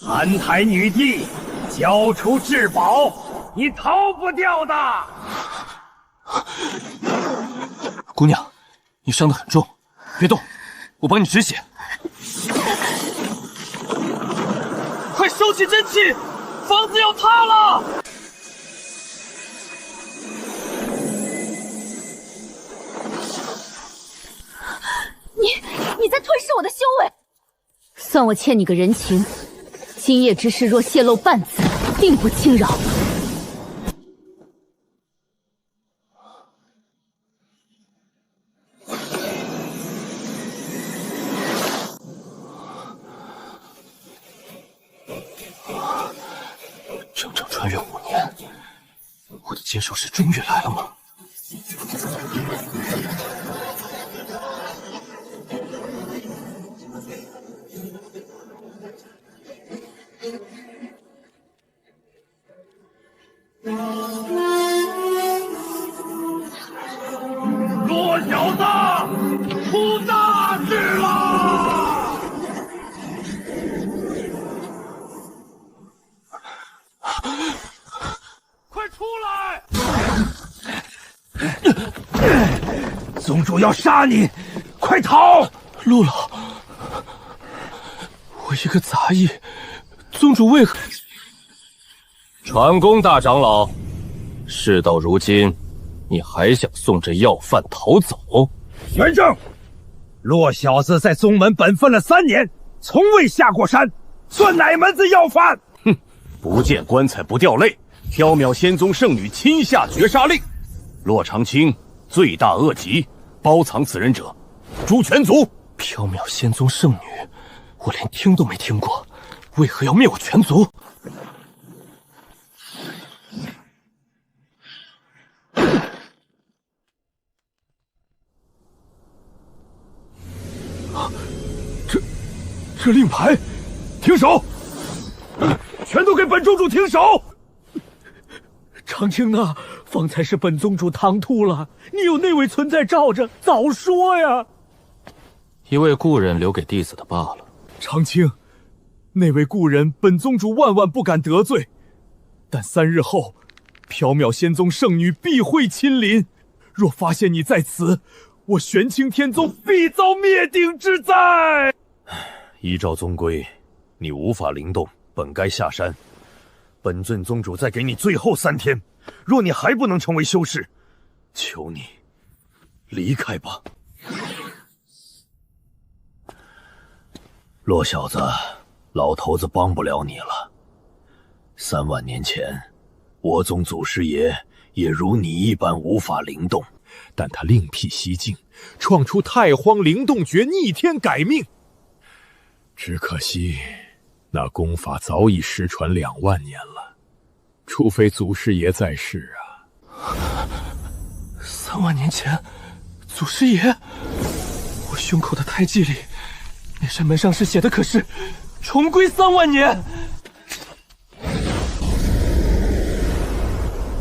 澹台女帝，交出至宝，你逃不掉的。姑娘，你伤得很重，别动，我帮你止血。快收起真气，房子要塌了！你在吞噬我的修为，算我欠你个人情。今夜之事若泄露半字，定不轻饶。整整穿越5年，我的接受师终于来了吗？弱小子，出大事了！快出来！宗主要杀你，快逃！陆老，我一个杂役，宗主为何？传功大长老，事到如今，你还想送这要犯逃走？玄正，弱小子在宗门本分了3年，从未下过山，算哪门子要犯？哼，不见棺材不掉泪。缥缈仙宗圣女亲下绝杀令，洛长青罪大恶极，包藏此人者，诛全族。缥缈仙宗圣女，我连听都没听过，为何要灭我全族？这令牌，停手！全都给本宗主停手！长青啊，方才是本宗主唐突了，你有那位存在罩着，早说呀！一位故人留给弟子的罢了。长青，那位故人本宗主万万不敢得罪，但3日后，缥缈仙宗圣女必会亲临，若发现你在此，我玄清天宗必遭灭顶之灾。依照宗规，你无法灵动，本该下山。本尊宗主再给你最后3天，若你还不能成为修士，求你离开吧。罗小子，老头子帮不了你了。3万年前，我宗祖师爷也如你一般无法灵动，但他另辟蹊径，创出太荒灵动诀，逆天改命。只可惜，那功法早已失传2万年了，除非祖师爷在世啊。3万年前，祖师爷，我胸口的胎记里，那扇门上是写的可是重归3万年。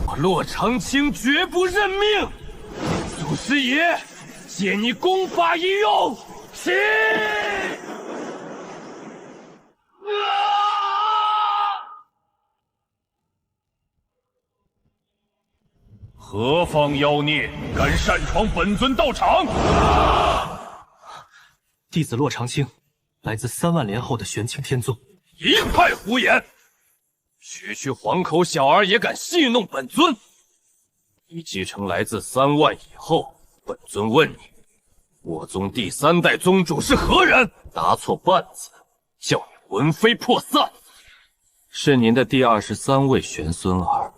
我洛长青绝不认命，祖师爷，借你功法一用，起！何方妖孽敢擅闯本尊道场？弟子洛长青，来自3万年后的玄清天宗。一派胡言！区黄口小儿也敢戏弄本尊？你继承来自3万以后，本尊问你，我宗第3代宗主是何人？答错半字，叫你魂飞魄散。是您的第23位玄孙儿，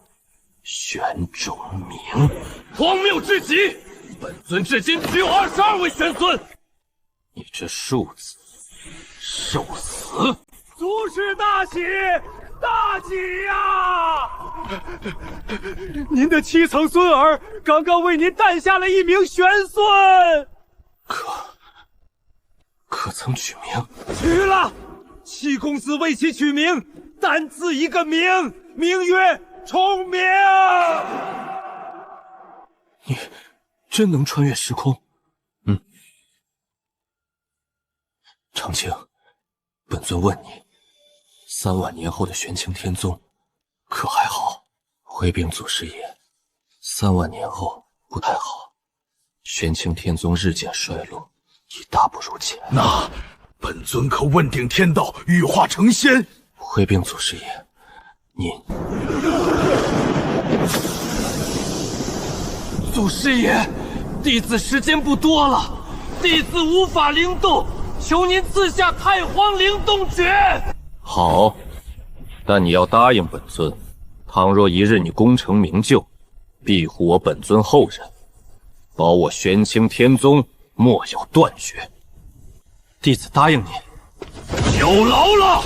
玄仲明。荒谬至极！本尊至今只有22位玄孙，你这庶子，受死！祖师大喜，大喜呀！您的7层孙儿刚刚为您诞下了1名玄孙，可曾取名？取了。七公子为其取名，单字一个名，名曰重明。你真能穿越时空？长青，本尊问你3万年后的玄清天宗可还好？回禀祖师爷，3万年后不太好，玄清天宗日渐衰落，已大不如前。那本尊可问鼎天道，羽化成仙？回禀祖师爷，您。祖师爷，弟子时间不多了，弟子无法灵动，求您赐下太荒灵动诀。好，但你要答应本尊，倘若一日你功成名就，庇护我本尊后人，保我玄清天宗莫有断绝。弟子答应你。有劳了。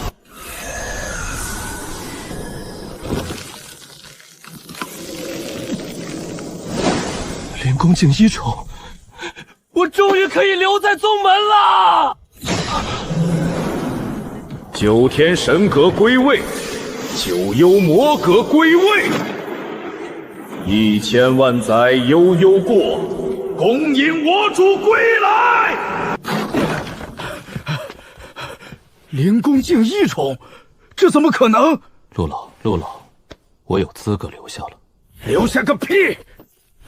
灵宫镜一宠，我终于可以留在宗门了。九天神阁归位，九幽魔阁归位，1000万载悠悠过，恭迎我主归来。灵宫镜一宠，这怎么可能？陆老，我有资格留下了。留下个屁！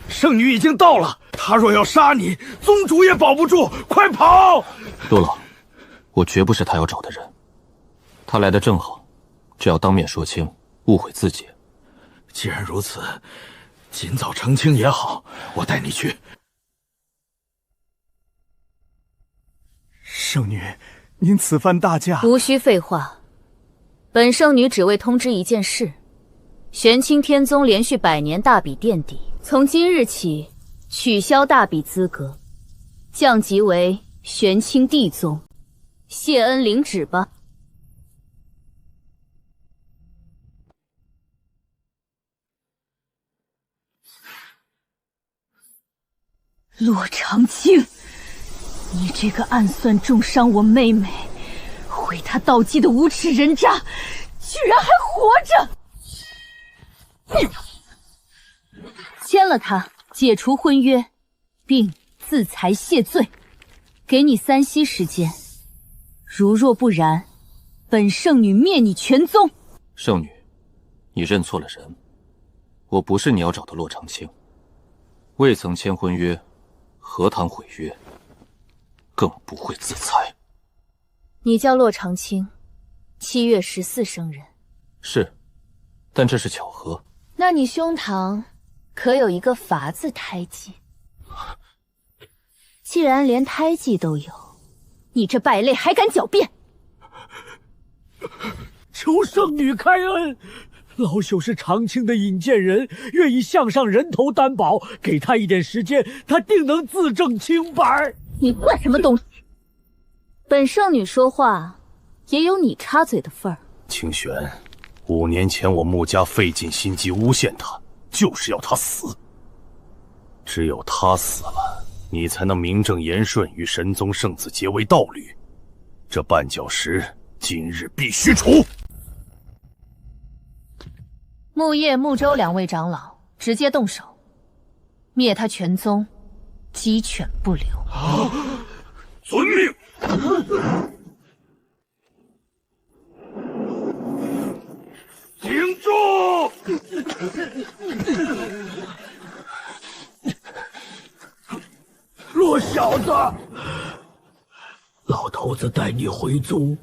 圣女已经到了，她若要杀你，宗主也保不住，快跑！陆老，我绝不是他要找的人，他来的正好，只要当面说清，误会自解。既然如此，尽早澄清也好，我带你去。圣女，您此番大驾，无需废话。本圣女只为通知一件事：玄清天宗连续100年大比垫底，从今日起取消大比资格，降级为玄清地宗，谢恩领旨吧。洛长青，你这个暗算重伤我妹妹，毁她道基的无耻人渣，居然还活着！签了他，解除婚约，并自裁谢罪，给你3息时间。如若不然，本圣女灭你全宗。圣女，你认错了人，我不是你要找的洛长青，未曾签婚约，何谈毁约，更不会自裁。你叫洛长青，7月14生人。是，但这是巧合。那你胸膛可有一个法字胎记？既然连胎记都有，你这败类还敢狡辩？求圣女开恩，老朽是长青的引荐人，愿意向上人头担保，给他一点时间，他定能自证清白。你算什么东西？本圣女说话也有你插嘴的份儿。清玄，5年前我穆家费尽心机诬陷他，就是要他死。只有他死了，你才能名正言顺与神宗圣子结为道侣。这绊脚石今日必须除。木叶、木舟2位长老直接动手，灭他全宗，鸡犬不留。遵命。停住！弱小子，老头子带你回宗，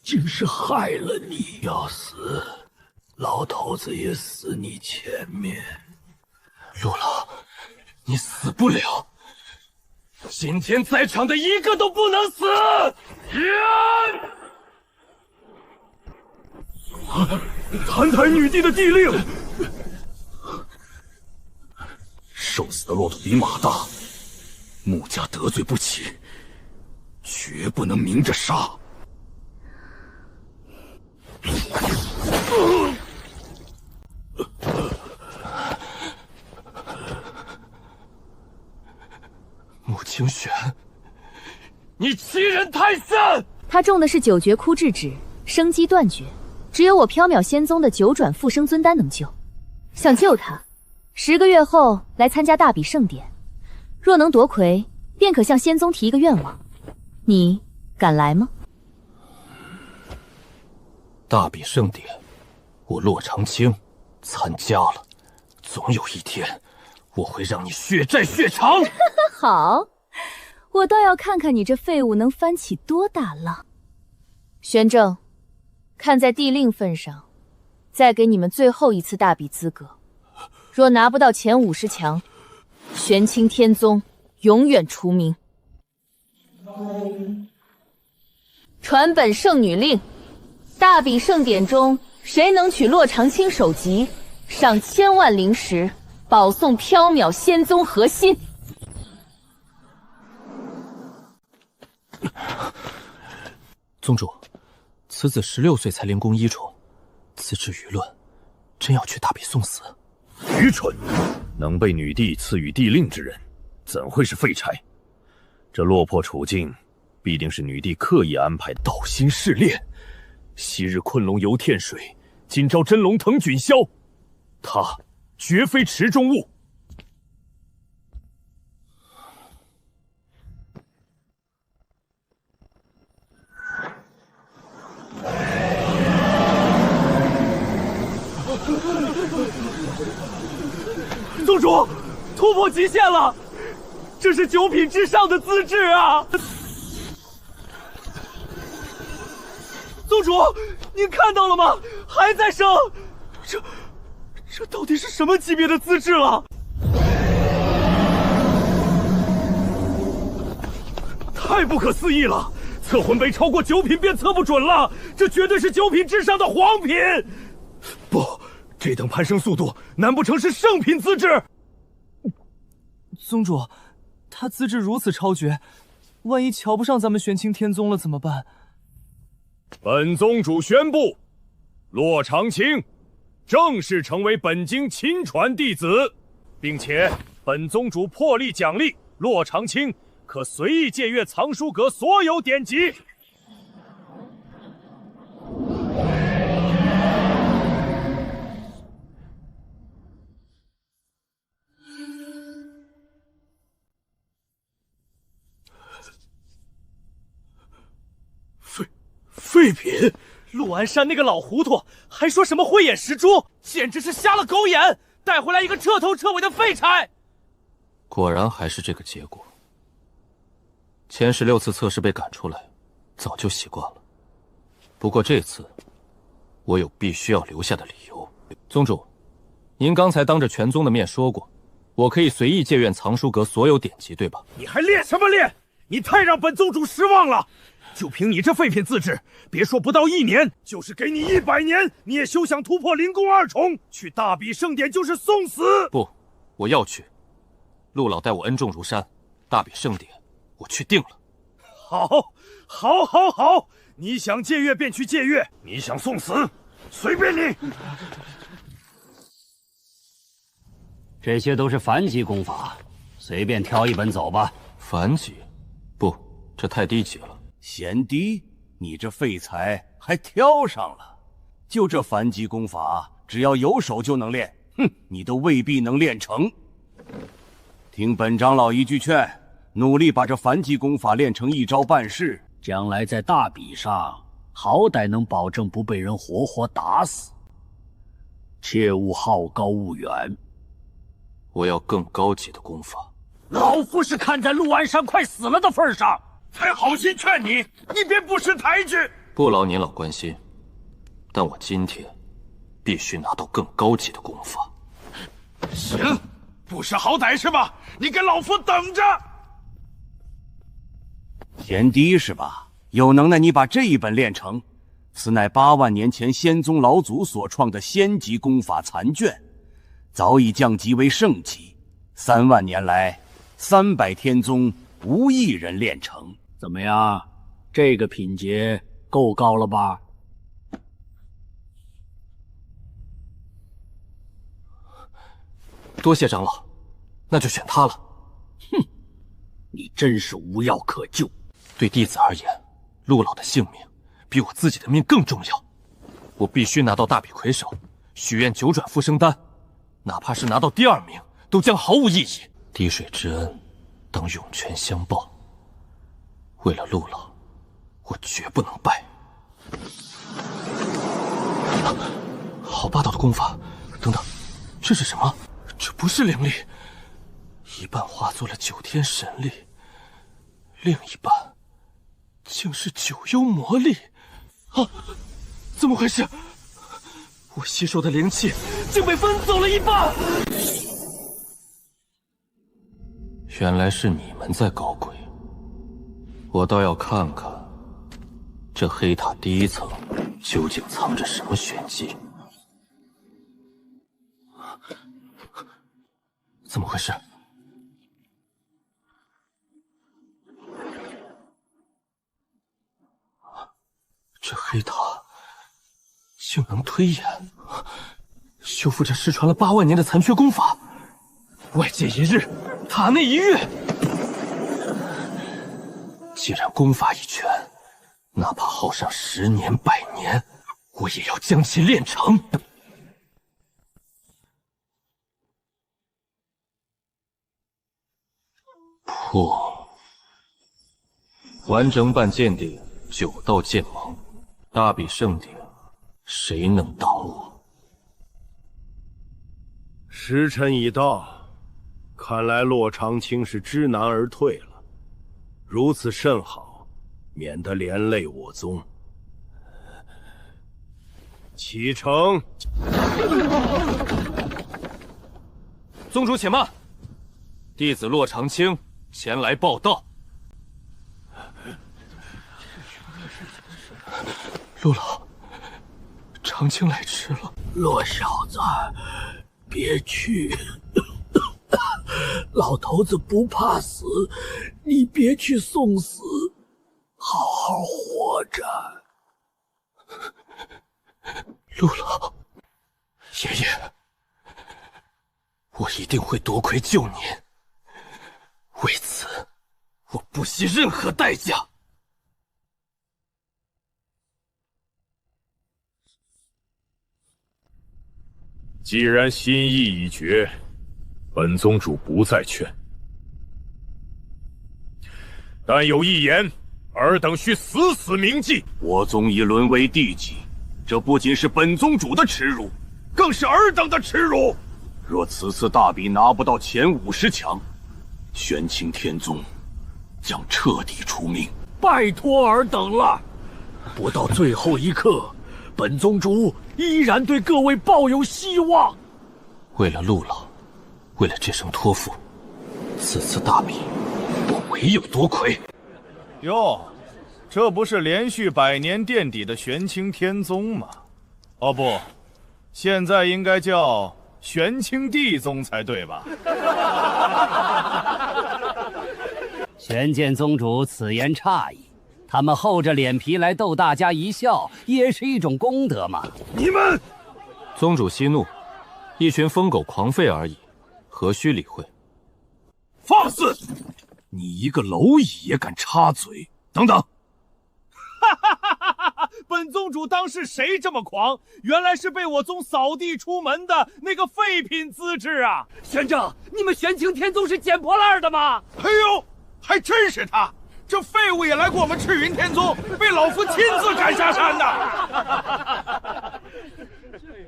竟是害了你。要死，老头子也死你前面。陆老，你死不了，今天在场的一个都不能死！澹台女帝的帝令，瘦死的骆驼比马大，穆家得罪不起，绝不能明着杀。穆清玄，你欺人太甚！他中的是9绝枯至指，生机断绝，只有我缥缈仙宗的9转复生尊丹能救。想救他，10个月后来参加大比盛典，若能夺魁，便可向仙宗提一个愿望。你敢来吗？大比盛典，我洛长青参加了，总有一天，我会让你血债血偿。好，我倒要看看你这废物能翻起多大浪。玄正，看在地令份上，再给你们最后一次大比资格。若拿不到前50强，玄清天宗永远除名。传本圣女令，大比盛典中，谁能取洛长青首级，上1000万灵石，保送缥缈仙宗核心。宗主，此子16岁才灵功1重，资质愚钝，真要去大比送死？愚蠢！能被女帝赐予帝令之人，怎会是废柴？这落魄处境，必定是女帝刻意安排的。道心试炼，昔日昆龙游天水，今朝真龙腾菌霄，他绝非池中物。宗主，突破极限了！这是9品之上的资质啊！宗主，您看到了吗？还在升！这到底是什么级别的资质了？太不可思议了！测魂杯超过9品便测不准了，这绝对是9品之上的皇品！不，这等攀升速度，难不成是圣品资质？宗主，他资质如此超绝，万一瞧不上咱们玄清天宗了怎么办？本宗主宣布，洛长青正式成为本京亲传弟子，并且本宗主破例奖励洛长青可随意借阅藏书阁所有典籍。废品！陆安山那个老糊涂还说什么慧眼识珠，简直是瞎了狗眼！带回来一个彻头彻尾的废柴！果然还是这个结果。前16次测试被赶出来，早就习惯了。不过这次，我有必须要留下的理由。宗主，您刚才当着全宗的面说过，我可以随意借阅藏书阁所有典籍，对吧？你还练什么练？你太让本宗主失望了！就凭你这废品资质，别说不到1年，就是给你100年，你也休想突破灵功2重。去大比盛典就是送死！不，我要去。陆老待我恩重如山，大比盛典我去定了。好，你想借阅便去借阅，你想送死，随便你。这些都是凡级功法，随便挑一本走吧。凡级？不，这太低级了。贤弟，你这废材还挑上了？就这凡级功法，只要有手就能练，你都未必能练成。听本长老一句劝，努力把这凡级功法练成一招半式，将来在大比上，好歹能保证不被人活活打死。切勿好高骛远。我要更高级的功法。老夫是看在陆安山快死了的份上，才好心劝你，你别不识抬举。不劳您老关心，但我今天必须拿到更高级的功法。行，不识好歹是吧？你给老夫等着！贤弟是吧？有能耐你把这一本练成，此乃8万年前仙宗老祖所创的仙级功法残卷，早已降级为圣级，3万年来300天宗无一人练成。怎么样？这个品阶够高了吧？多谢长老，那就选他了。哼，你真是无药可救。对弟子而言，陆老的性命比我自己的命更重要。我必须拿到大比魁首，许愿9转复生丹，哪怕是拿到第2名，都将毫无意义。滴水之恩，当涌泉相报。为了陆老，我绝不能败。好霸道的功法！等等，这是什么？这不是灵力，一半化作了9天神力，另一半竟是9幽魔力。啊，怎么回事？我吸收的灵气竟被分走了一半！原来是你们在搞鬼，我倒要看看这黑塔第1层究竟藏着什么玄机。怎么回事？这黑塔竟能推演，修复这失传了8万年的残缺功法。外界1日，塔内1月。既然功法已全，哪怕耗上10年、100年，我也要将其炼成。破，完整版鉴定9道剑芒，大比盛典，谁能挡我？时辰已到，看来洛长青是知难而退了。如此甚好，免得连累我宗。启程。宗主且慢，弟子洛长青前来报道。陆老，长青来迟了。洛小子，别去。老头子不怕死，你别去送死，好好活着。陆老，爷爷，我一定会夺魁救您。为此，我不惜任何代价。既然心意已决，本宗主不再劝。但有一言，尔等须死死铭记。我宗已沦为地级，这不仅是本宗主的耻辱，更是尔等的耻辱。若此次大比拿不到前50强，玄清天宗将彻底除名。拜托尔等了，不到最后一刻，本宗主依然对各位抱有希望。为了陆老，为了这声托付，此次大比，我唯有夺魁。哟，这不是连续100年垫底的玄清天宗吗？哦不，现在应该叫玄清地宗才对吧？玄剑宗主此言差矣，他们厚着脸皮来逗大家一笑，也是一种功德嘛。你们，宗主息怒，一群疯狗狂吠而已，何须理会？放肆！你一个蝼蚁也敢插嘴？等等！本宗主当时谁这么狂？原来是被我宗扫地出门的那个废品资质啊！玄正，你们玄清天宗是捡破烂的吗？哎呦，还真是他！这废物也来过我们赤云天宗，被老夫亲自赶下山的。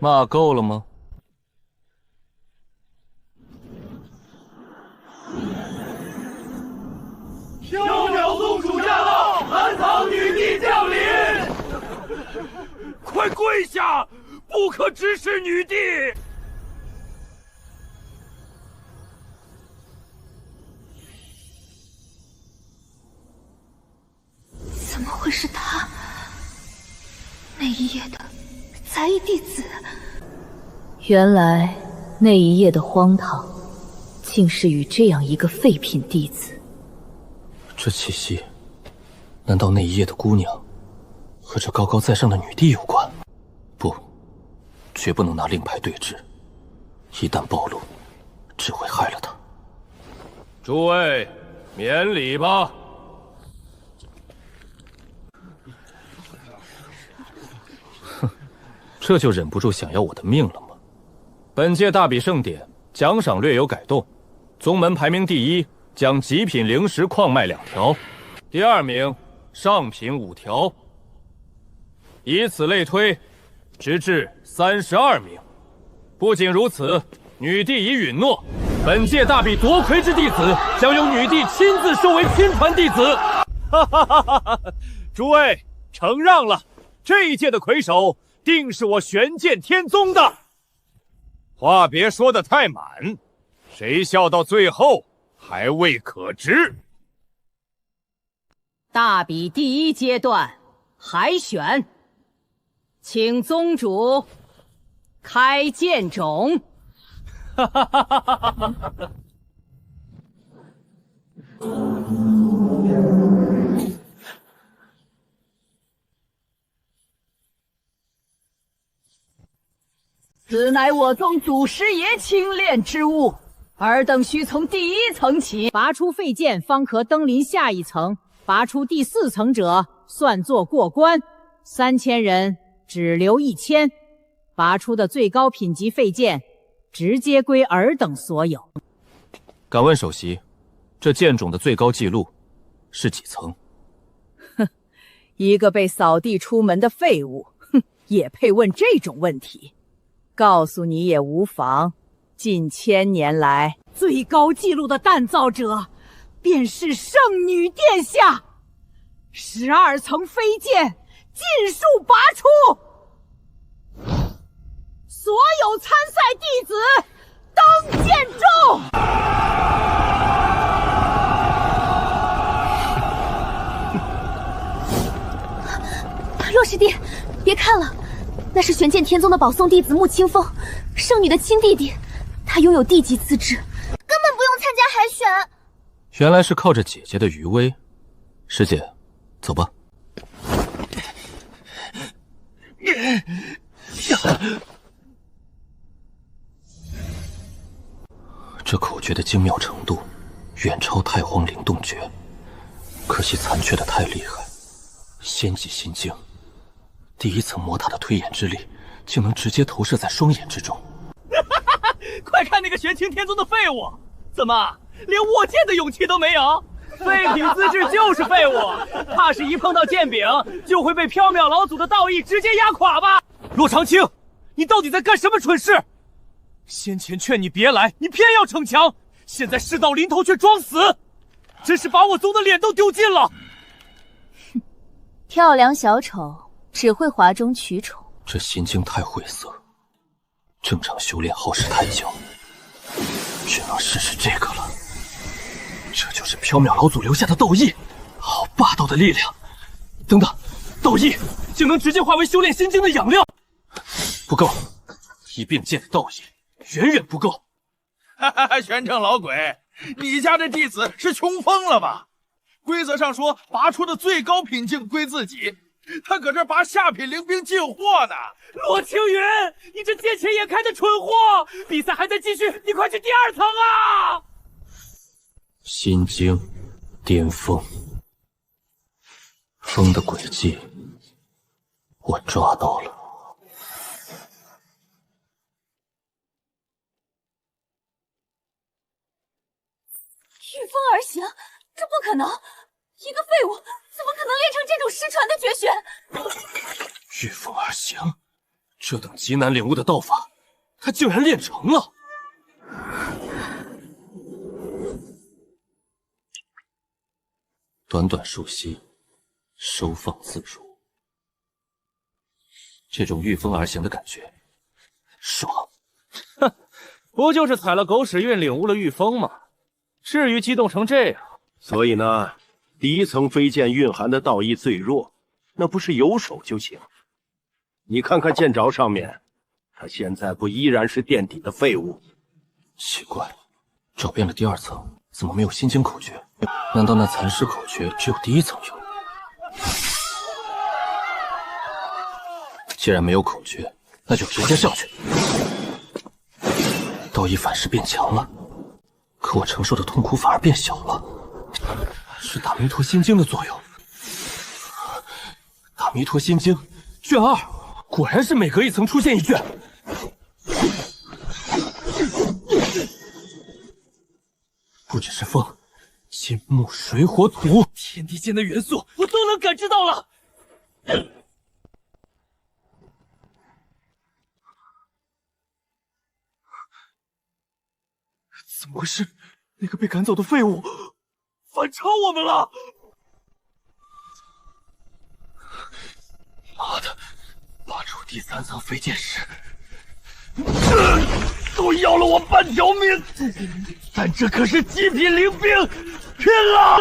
骂够了吗？缥缈宗主驾到，蟠桃女帝降临。快跪下，不可直视女帝。怎么会是他？那一夜的才艺弟子。原来那一夜的荒唐，竟是与这样一个废品弟子。这气息，难道那一夜的姑娘和这高高在上的女帝有关？不，绝不能拿令牌对峙，一旦暴露，只会害了她。诸位，免礼吧。哼，这就忍不住想要我的命了吗？本届大比盛典奖赏略有改动，宗门排名第1。将极品灵石矿脉2条，第2名上品5条。以此类推，直至32名。不仅如此，女帝已允诺，本届大比夺魁之弟子将由女帝亲自收为亲传弟子。哈哈哈哈哈！诸位承让了，这一届的魁首定是我玄剑天宗的。话别说得太满，谁笑到最后还未可知。大比第一阶段海选，请宗主开剑冢。哈哈哈哈哈哈！此乃我宗祖师爷亲炼之物，尔等需从第一层起，拔出废剑方可登临下一层。拔出第4层者，算作过关。3000人只留1000，拔出的最高品级废剑，直接归尔等所有。敢问首席，这剑种的最高纪录是几层？哼，一个被扫地出门的废物，哼，也配问这种问题？告诉你也无妨，近1000年来最高纪录的锻造者，便是圣女殿下。12层飞剑尽数拔出，所有参赛弟子登剑中。若师弟，别看了，那是玄剑天宗的保送弟子穆清风，圣女的亲弟弟，他拥有地级资质，根本不用参加海选。原来是靠着姐姐的余威。师姐，走吧。这口诀的精妙程度远超太荒灵动诀，可惜残缺的太厉害。仙级心经，第1层魔塔的推演之力，竟能直接投射在双眼之中。快看那个玄清天宗的废物，怎么连握剑的勇气都没有？废品资质就是废物，怕是一碰到剑柄就会被缥缈老祖的道义直接压垮吧？洛长青，你到底在干什么蠢事？先前劝你别来，你偏要逞强，现在事到临头却装死，真是把我宗的脸都丢尽了。哼，跳梁小丑只会哗众取宠。这心经太晦涩，正常修炼耗时太久，只能试试这个了。这就是缥缈老祖留下的斗意，好霸道的力量！等等，斗意竟能直接化为修炼心经的养料，不够，一并剑的斗意远远不够。哈哈，玄正老鬼，你家这弟子是穷疯了吧？规则上说，拔出的最高品境归自己，他搁这拔下品灵兵进货呢。罗青云，你这见钱眼开的蠢货！比赛还在继续，你快去第2层啊！心经巅峰，风的轨迹我抓到了。御风而行，这不可能！一个废物怎么可能练成这种失传的绝学？御风而行，这等极难领悟的道法，他竟然练成了。短短数息，收放自如，这种御风而行的感觉，爽！哼，不就是踩了狗屎运领悟了御风吗？至于激动成这样？所以呢，第1层飞剑蕴含的道义最弱，那不是有手就行。你看看剑着上面，他现在不依然是垫底的废物？奇怪，找遍了第2层，怎么没有心经口诀？难道那残尸口诀只有第1层有？既然没有口诀，那就直接上去。道义反噬变强了，可我承受的痛苦反而变小了，是大弥陀心经的作用。大弥陀心经卷2，果然是每隔1层出现一卷。不只是风，金木水火土，天地间的元素我都能感知到了。怎么回事？那个被赶走的废物反超我们了！妈的，拔出第3层飞剑时，都要了我半条命，但这可是极品灵兵，拼了！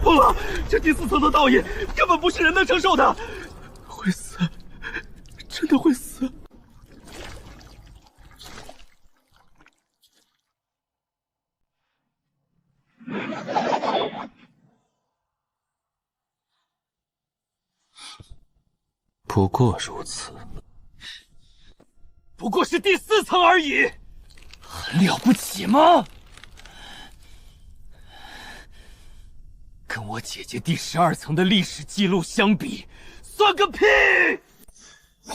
疯了！这第4层的道业根本不是人能承受的，会死，真的会死。不过如此，不过是第4层而已，很了不起吗？跟我姐姐第12层的历史记录相比，算个屁！怎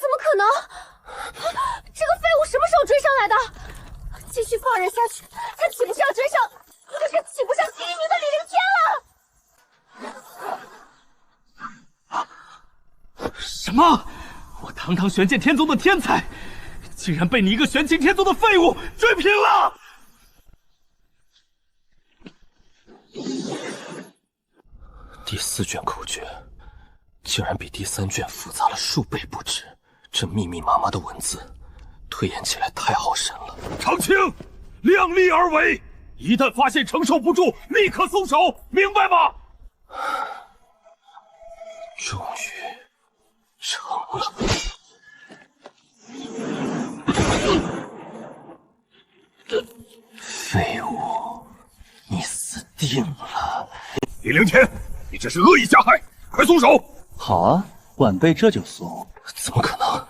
么可能？这个废物什么时候追上来的？继续放任下去，他岂不是要追上？可是岂不上第1名的李凌天了？什么？我堂堂玄剑天宗的天才，竟然被你一个玄清天宗的废物追平了！第4卷口诀竟然比第3卷复杂了数倍不止，这密密麻麻的文字，推演起来太耗神了。长青，量力而为，一旦发现承受不住，立刻松手，明白吗？终于成了。废物，你死定了！李凌天，你这是恶意加害，快松手！好啊，晚辈这就松。怎么可能？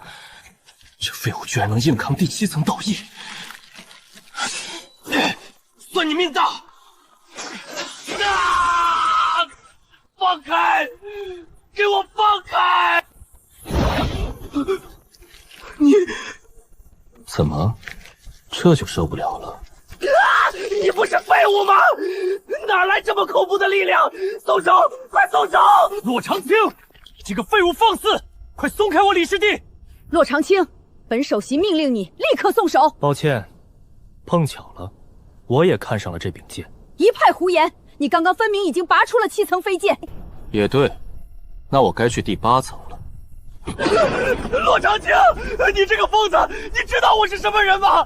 这废物居然能硬扛第7层道义，算你命大！啊！放开！给我放开！你怎么，这就受不了了？你不是废物吗？哪来这么恐怖的力量？松手！快松手！洛长青，你这个废物放肆！快松开我李师弟！洛长青，本首席命令你立刻松手。抱歉，碰巧了，我也看上了这柄剑。一派胡言！你刚刚分明已经拔出了7层飞剑。也对，那我该去第8层了。洛长青，你这个疯子，你知道我是什么人吗？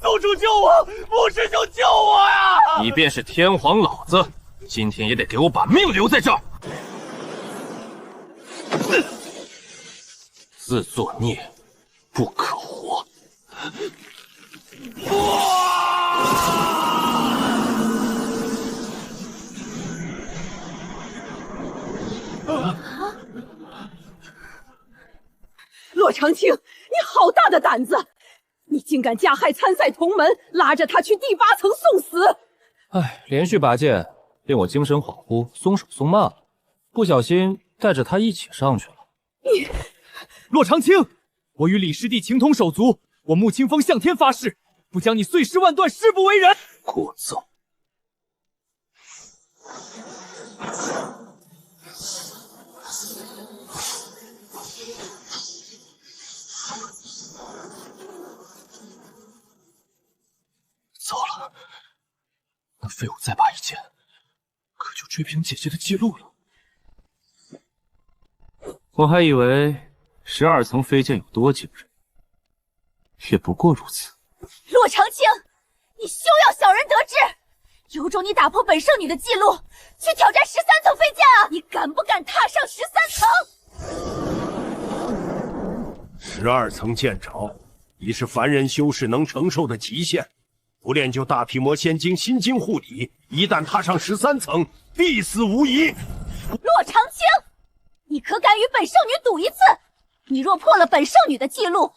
宗主救我，穆师兄救我呀！你便是天皇老子，今天也得给我把命留在这儿。自作孽，不可活。洛长青，你好大的胆子！你竟敢加害参赛同门，拉着他去第8层送死！哎，连续拔剑令我精神恍惚，松手松慢了，不小心带着他一起上去了。你，洛长青，我与李师弟情同手足，我穆清风向天发誓，不将你碎尸万段，誓不为人。过赠。糟了，那废物再拔一剑，可就追平姐姐的记录了。我还以为12层飞剑有多惊人，也不过如此。洛长青，你休要小人得志！有种你打破本圣女的记录，去挑战13层飞剑啊！你敢不敢踏上13层？12层剑爪已是凡人修士能承受的极限，不练就大毗魔仙经心经护体，一旦踏上13层，必死无疑。洛长青，你可敢与本圣女赌一次？你若破了本圣女的记录，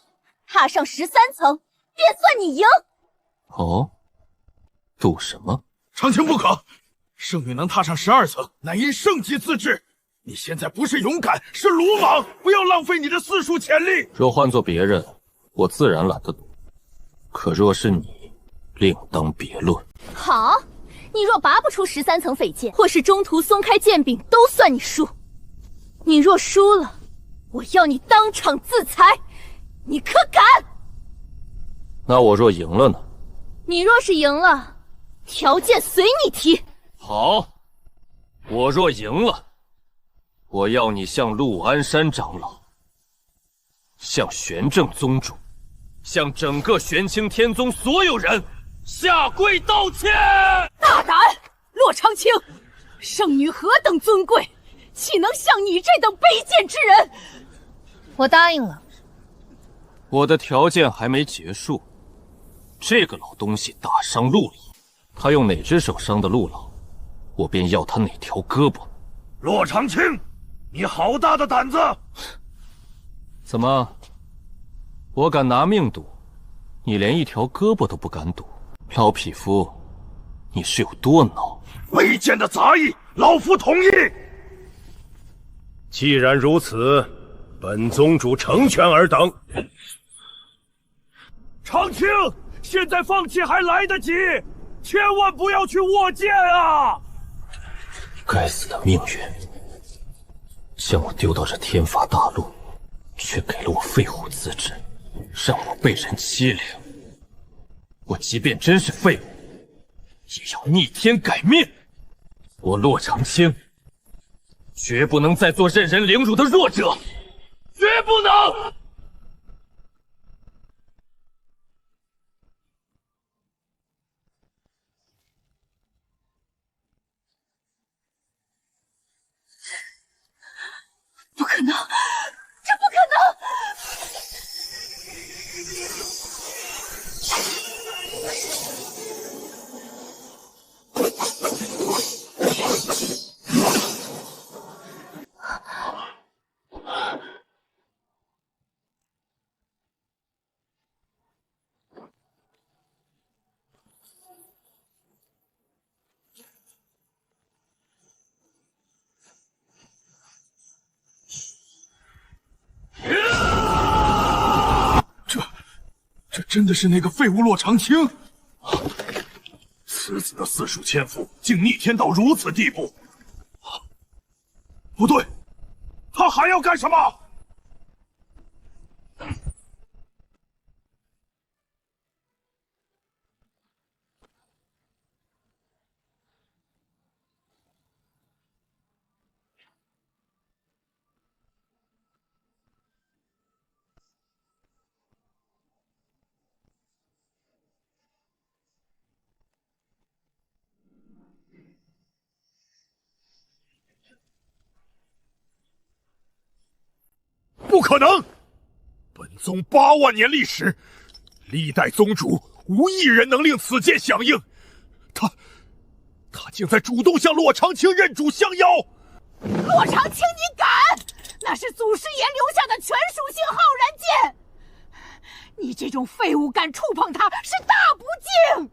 踏上13层，便算你赢。哦，赌什么？长青不可，圣女能踏上12层，乃因圣级自制。你现在不是勇敢，是鲁莽，不要浪费你的4数潜力。若换做别人，我自然懒得赌。可若是你，另当别论。好，你若拔不出13层匪剑，或是中途松开剑柄，都算你输。你若输了，我要你当场自裁，你可敢？那我若赢了呢？你若是赢了，条件随你提。好，我若赢了，我要你向陆安山长老、向玄正宗主、向整个玄清天宗所有人下跪道歉！大胆，洛长青，圣女何等尊贵，岂能像你这等卑贱之人？我答应了。我的条件还没结束，这个老东西打伤陆老，他用哪只手伤的陆老，我便要他哪条胳膊。洛长青，你好大的胆子！怎么，我敢拿命赌，你连一条胳膊都不敢赌？老匹夫，你是有多孬？卑贱的杂役，老夫同意。既然如此，本宗主成全尔等。长青，现在放弃还来得及，千万不要去握剑啊！该死的命运，将我丢到这天罚大陆，却给了我废物资质，让我被人欺凌。我即便真是废物，也要逆天改命。我洛长青，绝不能再做任人凌辱的弱者，绝不能！不可能，这不可能！这真的是那个废物洛长青？此子的四属千夫竟逆天到如此地步！不对，他还要干什么？不可能！本宗8万年历史，历代宗主无一人能令此剑响应。他竟在主动向洛长青认主相邀。洛长青，你敢？那是祖师爷留下的全属性浩然剑，你这种废物敢触碰它，是大不敬！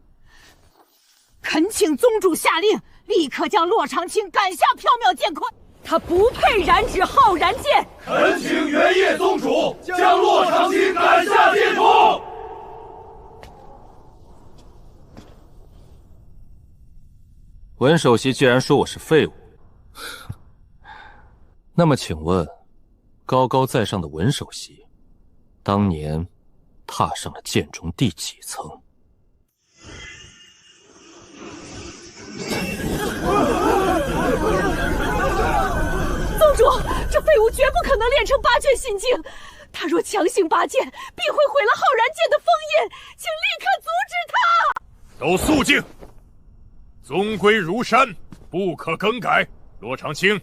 恳请宗主下令，立刻将洛长青赶下缥缈剑块。他不配染指浩然剑。恳请元夜宗主将洛长青赶下剑途。文首席既然说我是废物，那么请问，高高在上的文首席，当年踏上了剑中第几层？宗主，这废物绝不可能练成8卷心经，他若强行拔剑，必会毁了浩然剑的封印，请立刻阻止他！都肃静，宗规如山，不可更改。洛长青，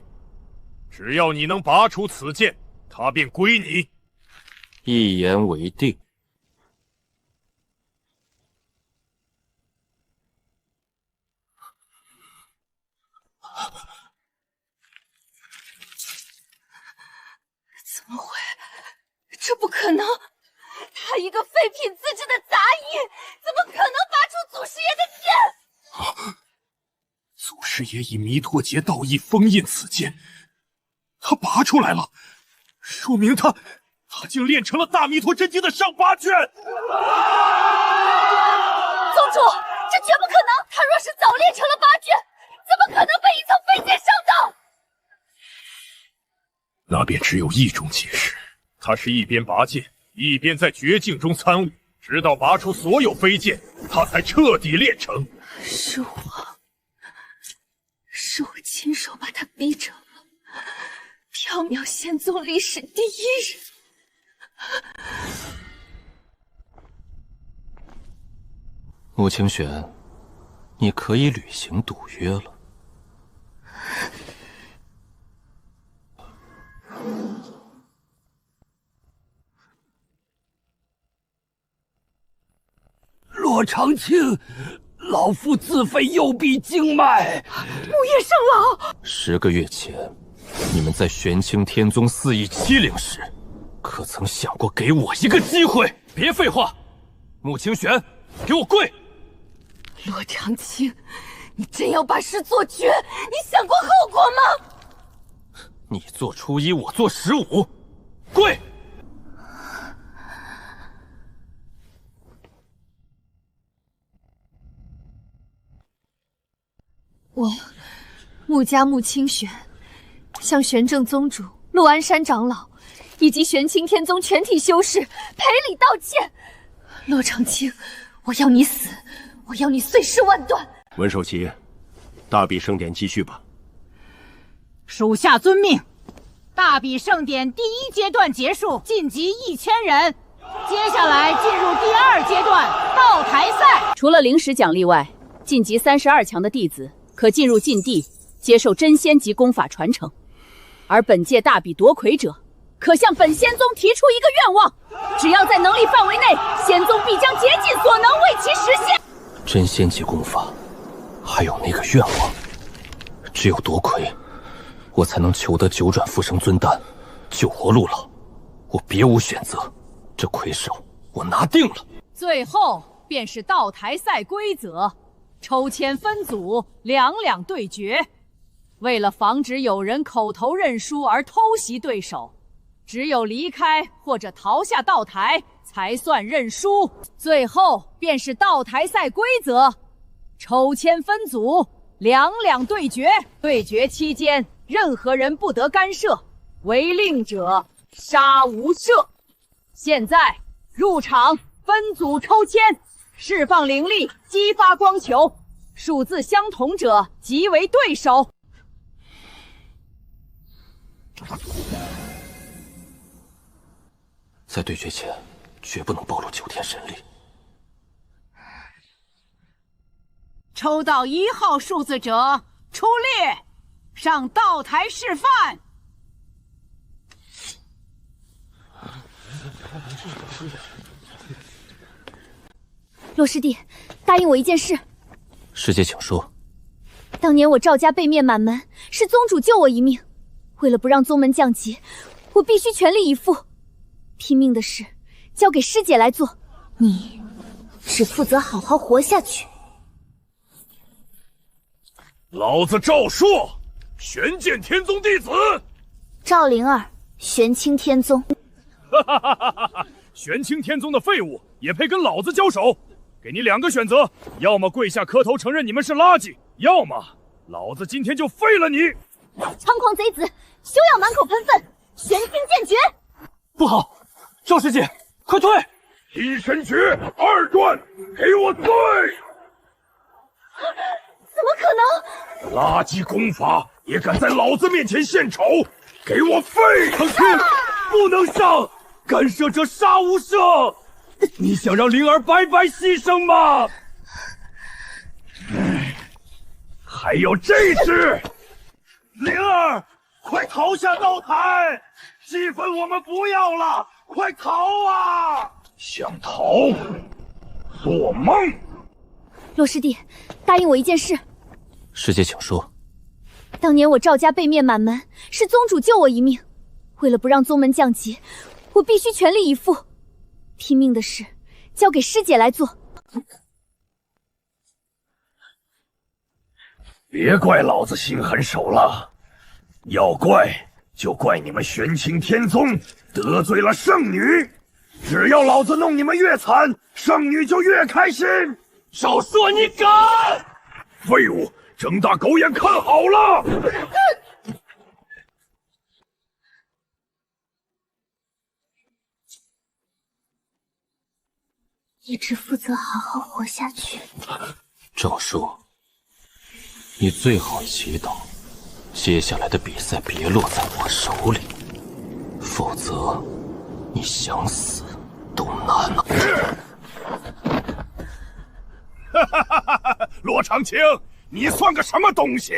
只要你能拔出此剑，他便归你。一言为定。怎么会？这不可能！他一个废品自制的杂役，怎么可能拔出祖师爷的剑？祖师爷以弥陀劫道义封印此剑，他拔出来了，说明他竟练成了大弥陀真经的上8卷。宗主，这绝不可能！他若是早练成了8便只有一种解释，他是一边拔剑，一边在绝境中参悟，直到拔出所有飞剑，他才彻底炼成。是我亲手把他逼成了缥缈仙宗历史第一人。穆清玄，你可以履行赌约了。洛长青，老夫自废右臂经脉。木叶圣老，10个月前，你们在玄清天宗肆意欺凌时，可曾想过给我一个机会？别废话，穆清玄，给我跪！洛长青，你真要把事做绝？你想过后果吗？你做初一，我做15，跪！我，穆家穆清玄，向玄正宗主、陆安山长老以及玄清天宗全体修士赔礼道歉。洛长青，我要你死，我要你碎尸万段。文守奇，大比盛典继续吧。属下遵命。大比盛典第1阶段结束，晋级1000人。接下来进入第2阶段道台赛。除了临时奖励外，晋级32强的弟子可进入禁地接受真仙级功法传承，而本届大比夺魁者可向本仙宗提出一个愿望，只要在能力范围内，仙宗必将竭尽所能为其实现。真仙级功法，还有那个愿望，只有夺魁，我才能求得9转复生尊丹，救活陆老。我别无选择，这魁首我拿定了。最后便是道台赛规则。抽签分组，2-2对决。为了防止有人口头认输而偷袭对手，只有离开或者逃下道台才算认输。最后便是道台赛规则，抽签分组，2-2对决。对决期间，任何人不得干涉，违令者杀无赦。现在入场分组抽签。释放灵力，激发光球，数字相同者即为对手。在对决前，绝不能暴露9天神力。抽到1号数字者出列，上道台示范。洛师弟，答应我一件事。师姐，请说。当年我赵家被灭满门，是宗主救我一命。为了不让宗门降级，我必须全力以赴。拼命的事交给师姐来做，你只负责好好活下去。老子赵硕，玄剑天宗弟子。赵灵儿，玄清天宗。玄清天宗的废物也配跟老子交手？给你2个选择，要么跪下磕头承认你们是垃圾，要么老子今天就废了你！猖狂贼子，休要满口喷粪！玄清剑诀！不好，赵师姐，快退！阴神诀2段，给我退！怎么可能？垃圾功法也敢在老子面前献丑，给我废！长青，不能上！干涉者杀无赦！你想让灵儿白白牺牲吗？还有这只，灵儿，快逃下道台！戏份我们不要了，快逃啊！想逃？做梦！洛师弟，答应我一件事。师姐，请说。当年我赵家被灭满门，是宗主救我一命。为了不让宗门降级，我必须全力以赴。拼命的事交给师姐来做。别怪老子心狠手辣，要怪就怪你们玄清天宗得罪了圣女。只要老子弄你们越惨，圣女就越开心。少说你敢！废物，睁大狗眼看好了！你只负责好好活下去。赵硕，你最好祈祷接下来的比赛别落在我手里，否则你想死都难了。骆长青，你算个什么东西？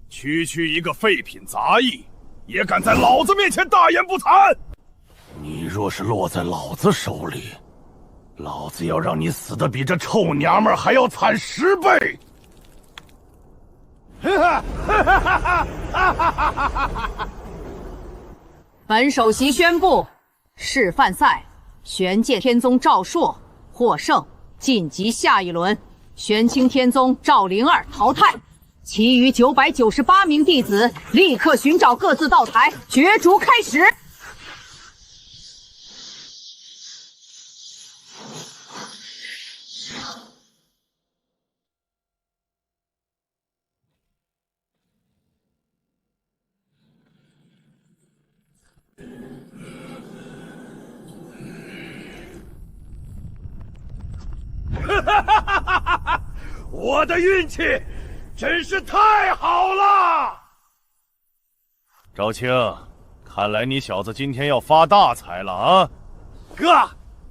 区区一个废品杂役，也敢在老子面前大言不惭！你若是落在老子手里，老子要让你死的比这臭娘们还要惨10倍！本首席宣布，示范赛玄剑天宗赵硕获胜，晋级下一轮。玄清天宗赵灵儿淘汰，其余998名弟子立刻寻找各自道台，角逐开始。我的运气真是太好了！赵青，看来你小子今天要发大财了啊！哥，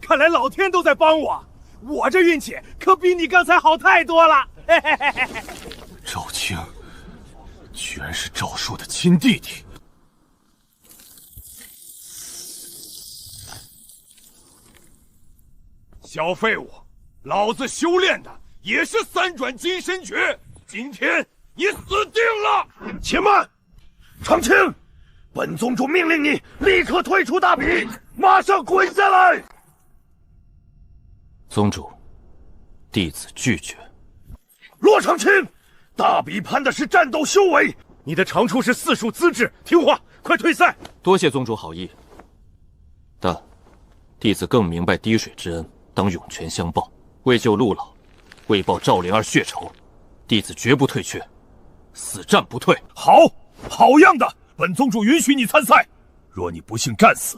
看来老天都在帮我，我这运气可比你刚才好太多了。赵青，居然是赵硕的亲弟弟。小废物，老子修炼的也是3转金身诀，今天你死定了！且慢，长青，本宗主命令你立刻退出大比，马上滚下来！宗主，弟子拒绝。骆长青，大比攀的是战斗修为，你的长处是4术资质，听话，快退赛！多谢宗主好意，但弟子更明白滴水之恩当涌泉相报，为救陆老，为报赵灵儿血仇，弟子绝不退却，死战不退。好，好样的！本宗主允许你参赛。若你不幸战死，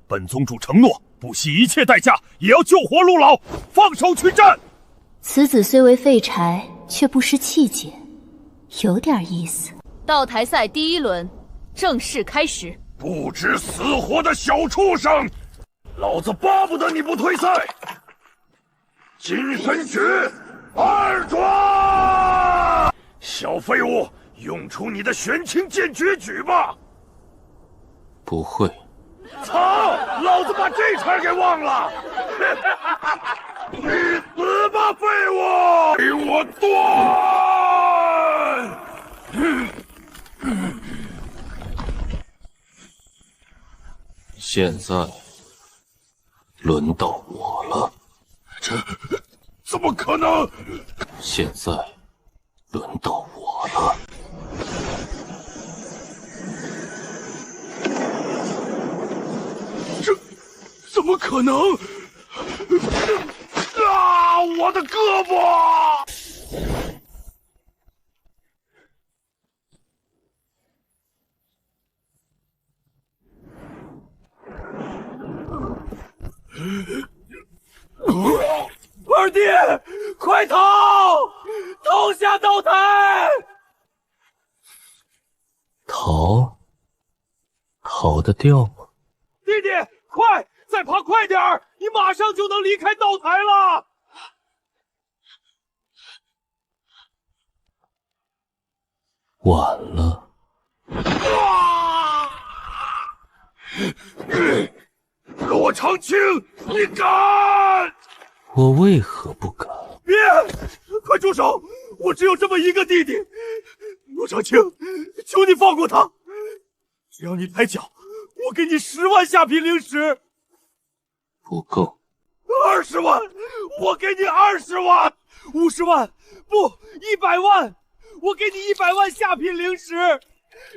本宗主承诺不惜一切代价也要救活陆老，放手去战。此子虽为废柴，却不失气节，有点意思。道台赛第1轮正式开始。不知死活的小畜生，老子巴不得你不退赛！金身诀2转，小废物，用出你的玄清剑绝举吧！不会。操！老子把这茬给忘了！你死吧，废物！给我断！现在轮到我了。这怎么可能？现在轮到我了。这怎么可能？啊！我的胳膊！二弟，快逃！逃下道台！逃得掉吗？弟弟，快，再爬快点儿！你马上就能离开道台了。晚了。骆长青，你敢！我为何不敢？别！快住手！我只有这么一个弟弟。骆长青，求你放过他！只要你抬脚，我给你10万下品灵石。不够。20万！我给你20万！50万！不，100万！我给你100万下品灵石。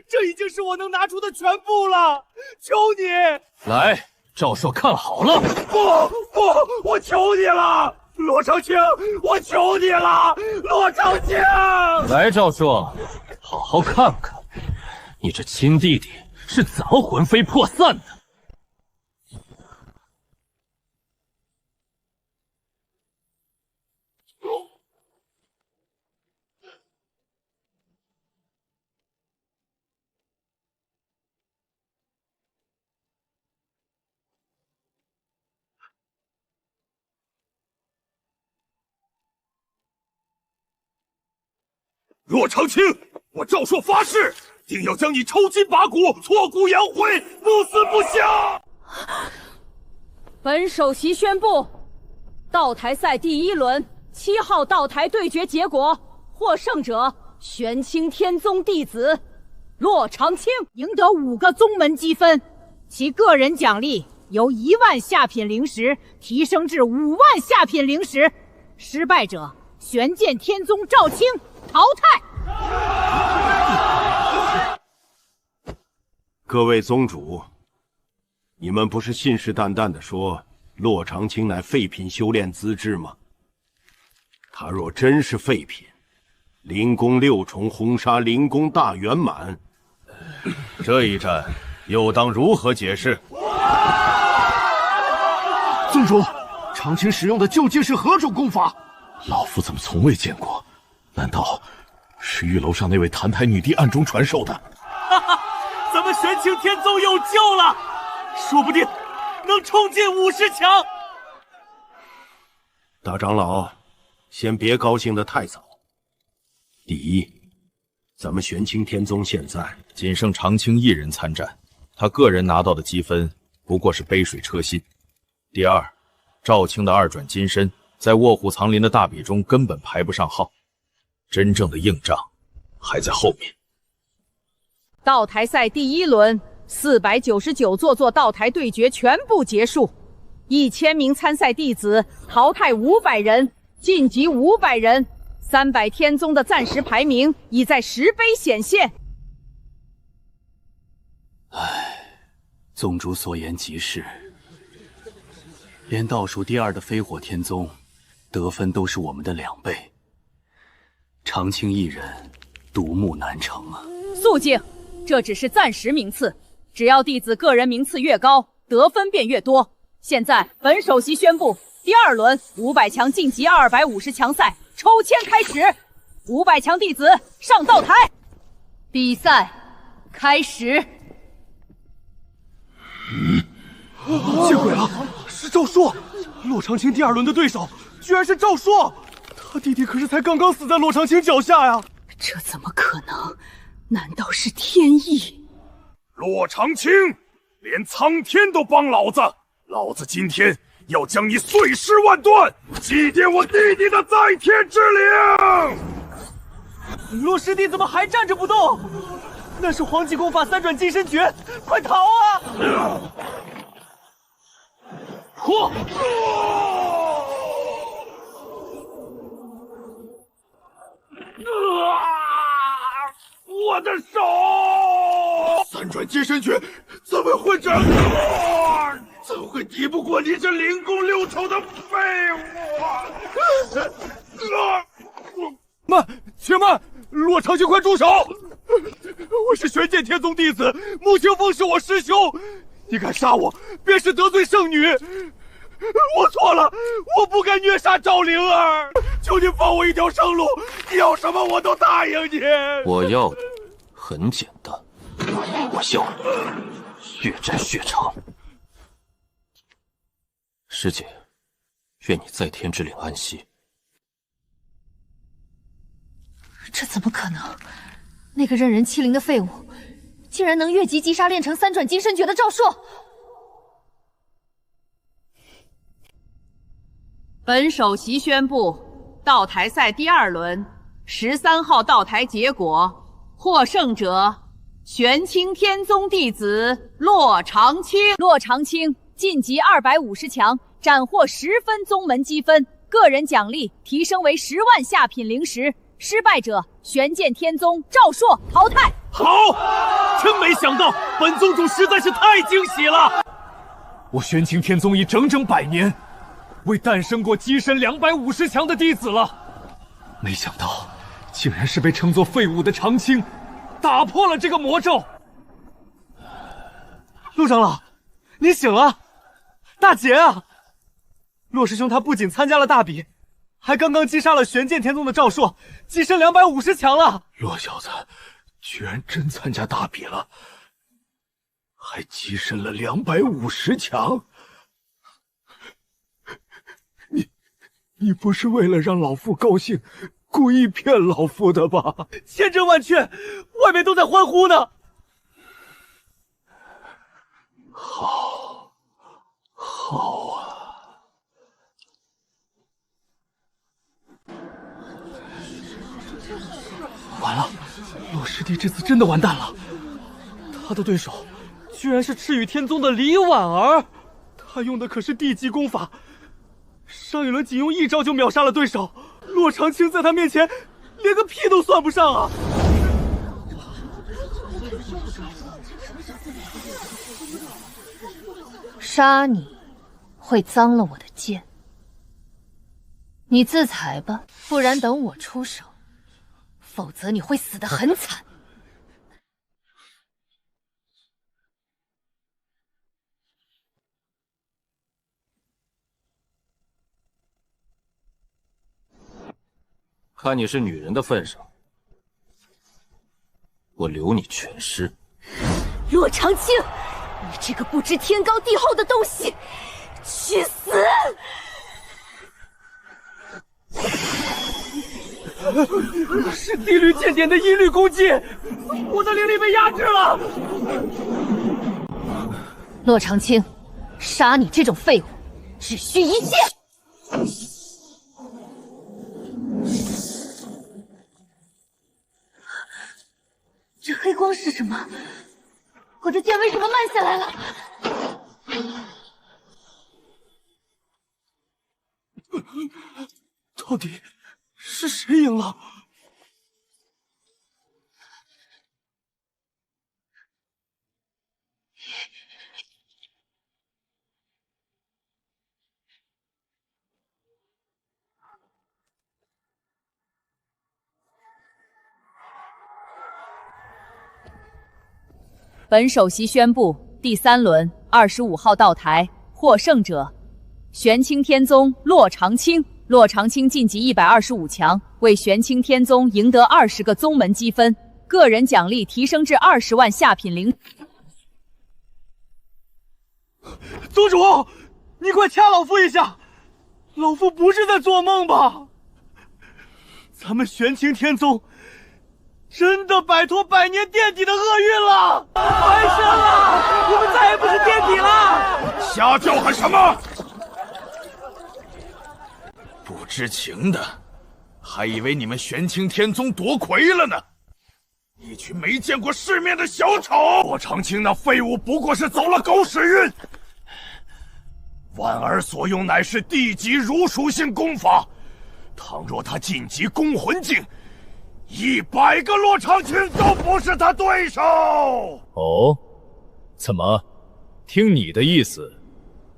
这已经是我能拿出的全部了，求你！来，赵硕看好了！不，我求你了，骆长青，我求你了，骆长青！来，赵硕，好好看看，你这亲弟弟是怎么魂飞魄散的。骆长青，我赵硕发誓，定要将你抽筋拔骨，挫骨扬灰，不死不休。本首席宣布，道台赛第1轮7号道台对决结果，获胜者玄清天宗弟子骆长青，赢得5个宗门积分，其个人奖励由1万下品灵石提升至5万下品灵石。失败者玄剑天宗赵青淘汰。各位宗主，你们不是信誓旦旦地说骆长青乃废品修炼资质吗？他若真是废品，灵功6重红砂灵功大圆满，这一战又当如何解释？宗主，长青使用的究竟是何种功法？老夫怎么从未见过？难道是玉楼上那位谭台女帝暗中传授的？哈哈，咱们玄清天宗有救了，说不定能冲进50强。大长老，先别高兴得太早。第一，咱们玄清天宗现在仅剩长青一人参战，他个人拿到的积分不过是杯水车薪。第二，赵青的2转金身在卧虎藏林的大比中根本排不上号，真正的硬仗还在后面。道台赛第1轮499座道台对决全部结束，1000名参赛弟子淘汰500人，晋级500人。300天宗的暂时排名已在石碑显现。宗主所言极是，连倒数第2的飞火天宗得分都是我们的2倍，长青一人独木难成啊！肃静，这只是暂时名次，只要弟子个人名次越高，得分便越多。现在本首席宣布，第2轮500强晋级250强赛抽签开始，500强弟子上道台，比赛开始。见鬼了，是赵硕！骆长青第2轮的对手居然是赵硕，他弟弟可是才刚刚死在骆长青脚下呀！这怎么可能？难道是天意？骆长青，连苍天都帮老子，老子今天要将你碎尸万段，祭奠我弟弟的在天之灵！骆师弟怎么还站着不动？那是黄极功法3转金身诀，快逃啊！嚯！我的手！3转金身诀怎么会这样？怎么会敌不过你这灵功6重的废物？且慢！骆长青，快住手！我是玄剑天宗弟子，穆清风是我师兄，你敢杀我，便是得罪圣女。我错了，我不该虐杀赵灵儿，求你放我一条生路，你要什么我都答应你。我要的很简单，我要血债血偿。师姐，愿你在天之灵安息。这怎么可能？那个任人欺凌的废物，竟然能越级击杀练成3转金身诀的赵硕！本首席宣布，道台赛第2轮13号道台结果，获胜者玄清天宗弟子骆长青。骆长青晋级250强，斩获10分宗门积分，个人奖励提升为10万下品灵石。失败者玄剑天宗赵硕淘汰。好，真没想到本宗主实在是太惊喜了。我玄清天宗已整整100年，未诞生过跻身250强的弟子了。没想到，竟然是被称作废物的长青，打破了这个魔咒。陆长老，你醒了！大劫啊！骆师兄他不仅参加了大比，还刚刚击杀了玄剑天宗的赵硕，跻身250强了。骆小子居然真参加大比了，还跻身了250强。你不是为了让老夫高兴，故意骗老夫的吧？千真万确，外面都在欢呼呢。好啊！完了，洛师弟这次真的完蛋了。他的对手居然是赤羽天宗的李婉儿，他用的可是地级功法，上一轮仅用一招就秒杀了对手。洛长青在他面前连个屁都算不上啊！杀你会脏了我的剑，你自裁吧，不然等我出手，否则你会死得很惨。看你是女人的份上，我留你全尸。洛长青，你这个不知天高地厚的东西，去死！是地律剑典的音律攻击，我的灵力被压制了。洛长青，杀你这种废物，只需一剑。这黑光是什么？我的剑为什么慢下来了？到底是谁赢了？本首席宣布，第3轮25号道台获胜者，玄清天宗洛长青。洛长青晋级125强，为玄清天宗赢得20个宗门积分，个人奖励提升至20万下品灵。宗主，你快掐老夫一下！老夫不是在做梦吧？咱们玄清天宗真的摆脱百年垫底的厄运了！翻身了，我们再也不是垫底了！瞎叫喊什么？不知情的，还以为你们玄清天宗夺魁了呢！一群没见过世面的小丑！洛长青那废物不过是走了狗屎运。婉儿所用乃是地级如属性功法，倘若他晋级攻魂境，100个洛长青都不是他对手。哦，怎么？听你的意思，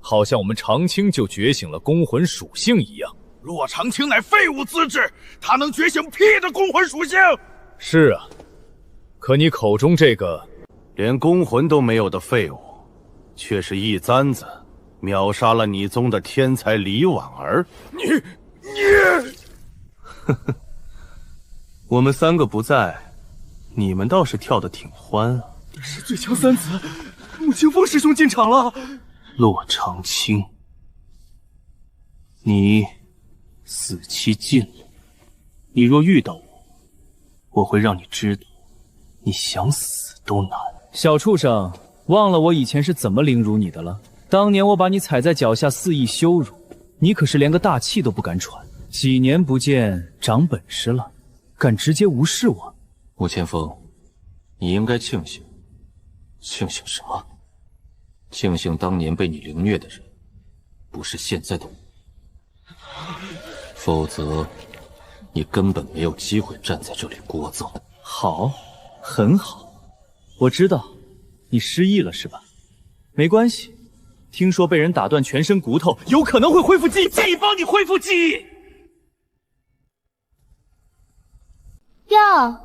好像我们长青就觉醒了攻魂属性一样。洛长青乃废物资质，他能觉醒屁的攻魂属性？是啊，可你口中这个连攻魂都没有的废物，却是一簪子秒杀了你宗的天才李婉儿。你，呵呵，我们3个不在，你们倒是跳得挺欢啊。是最强三子，穆清风师兄进场了。洛长青，你死期近了。你若遇到我，我会让你知道，你想死都难。小畜生，忘了我以前是怎么凌辱你的了？当年我把你踩在脚下肆意羞辱，你可是连个大气都不敢喘。几年不见，长本事了，敢直接无视我。穆千峰，你应该庆幸。庆幸什么？庆幸当年被你凌虐的人，不是现在的我。否则，你根本没有机会站在这里聒噪。好，很好，我知道你失忆了是吧？没关系，听说被人打断全身骨头，有可能会恢复记忆，建议帮你恢复记忆。哟，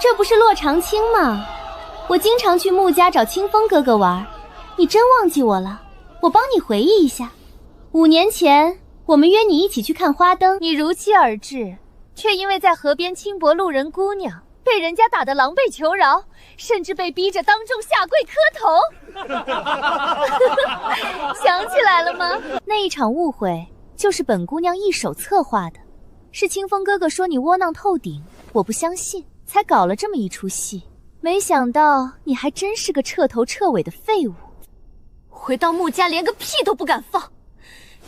这不是洛长青吗？我经常去穆家找清风哥哥玩，你真忘记我了？我帮你回忆一下，5年前我们约你一起去看花灯，你如期而至，却因为在河边轻薄路人姑娘，被人家打得狼狈求饶，甚至被逼着当众下跪磕头。想起来了吗？那一场误会就是本姑娘一手策划的，是清风哥哥说你窝囊透顶，我不相信，才搞了这么一出戏。没想到你还真是个彻头彻尾的废物。回到穆家连个屁都不敢放，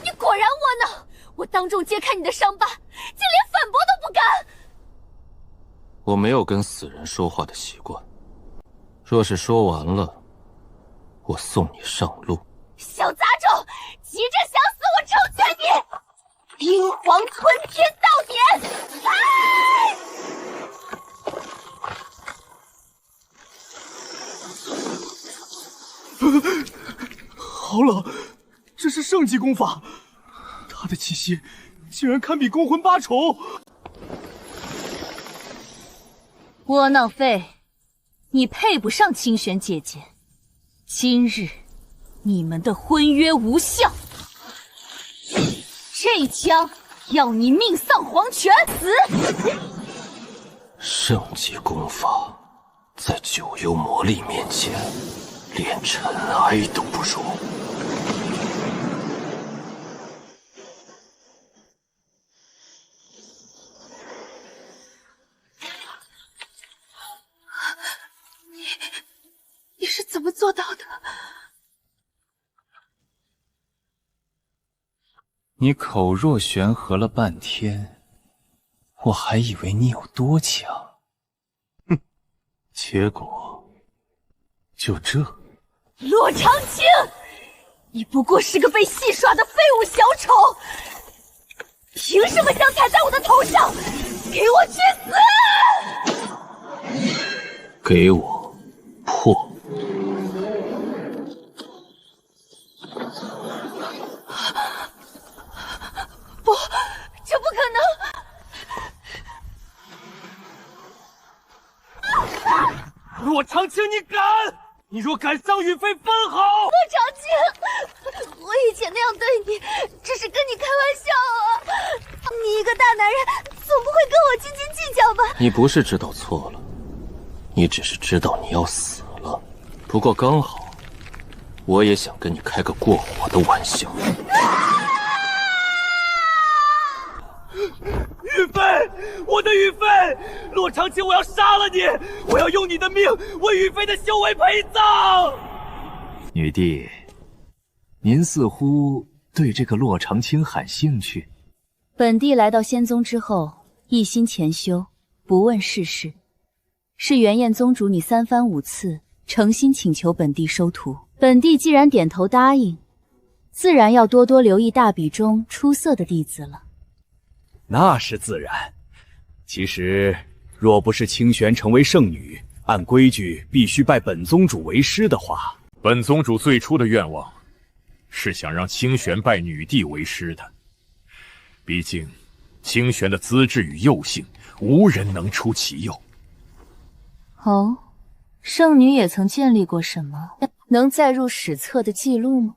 你果然窝囊！我当众揭开你的伤疤，竟连反驳都不敢。我没有跟死人说话的习惯，若是说完了，我送你上路。小杂种，急着想死，我成全你！冰皇吞天到点！好冷，这是圣级功法，他的气息竟然堪比攻魂八重。窝囊废，你配不上清玄姐姐。今日你们的婚约无效，这一枪要你命丧黄泉！死！圣级功法，在九幽魔力面前，连尘埃都不如。你是怎么做到的？你口若悬河了半天，我还以为你有多强。哼，结果就这。洛长青，你不过是个被戏耍的废物小丑，凭什么想踩在我的头上？给我去死！给我破！不，这不可能！洛长青，你敢！你若敢向允妃分毫！洛长青，我以前那样对你，只是跟你开玩笑啊！你一个大男人，总不会跟我斤斤计较吧？你不是知道错了，你只是知道你要死了。不过刚好，我也想跟你开个过火的玩笑。允妃，我的允妃，洛长青，我要杀了你！我要用你的命为允妃的修为陪葬。女帝，您似乎对这个洛长青感兴趣。本帝来到仙宗之后，一心潜修，不问世事。是元焰宗主你3番5次诚心请求本帝收徒，本帝既然点头答应，自然要多多留意大比中出色的弟子了。那是自然。其实，若不是清玄成为圣女，按规矩必须拜本宗主为师的话，本宗主最初的愿望是想让清玄拜女帝为师的。毕竟，清玄的资质与幼性，无人能出其右。哦，圣女也曾建立过什么能载入史册的记录吗？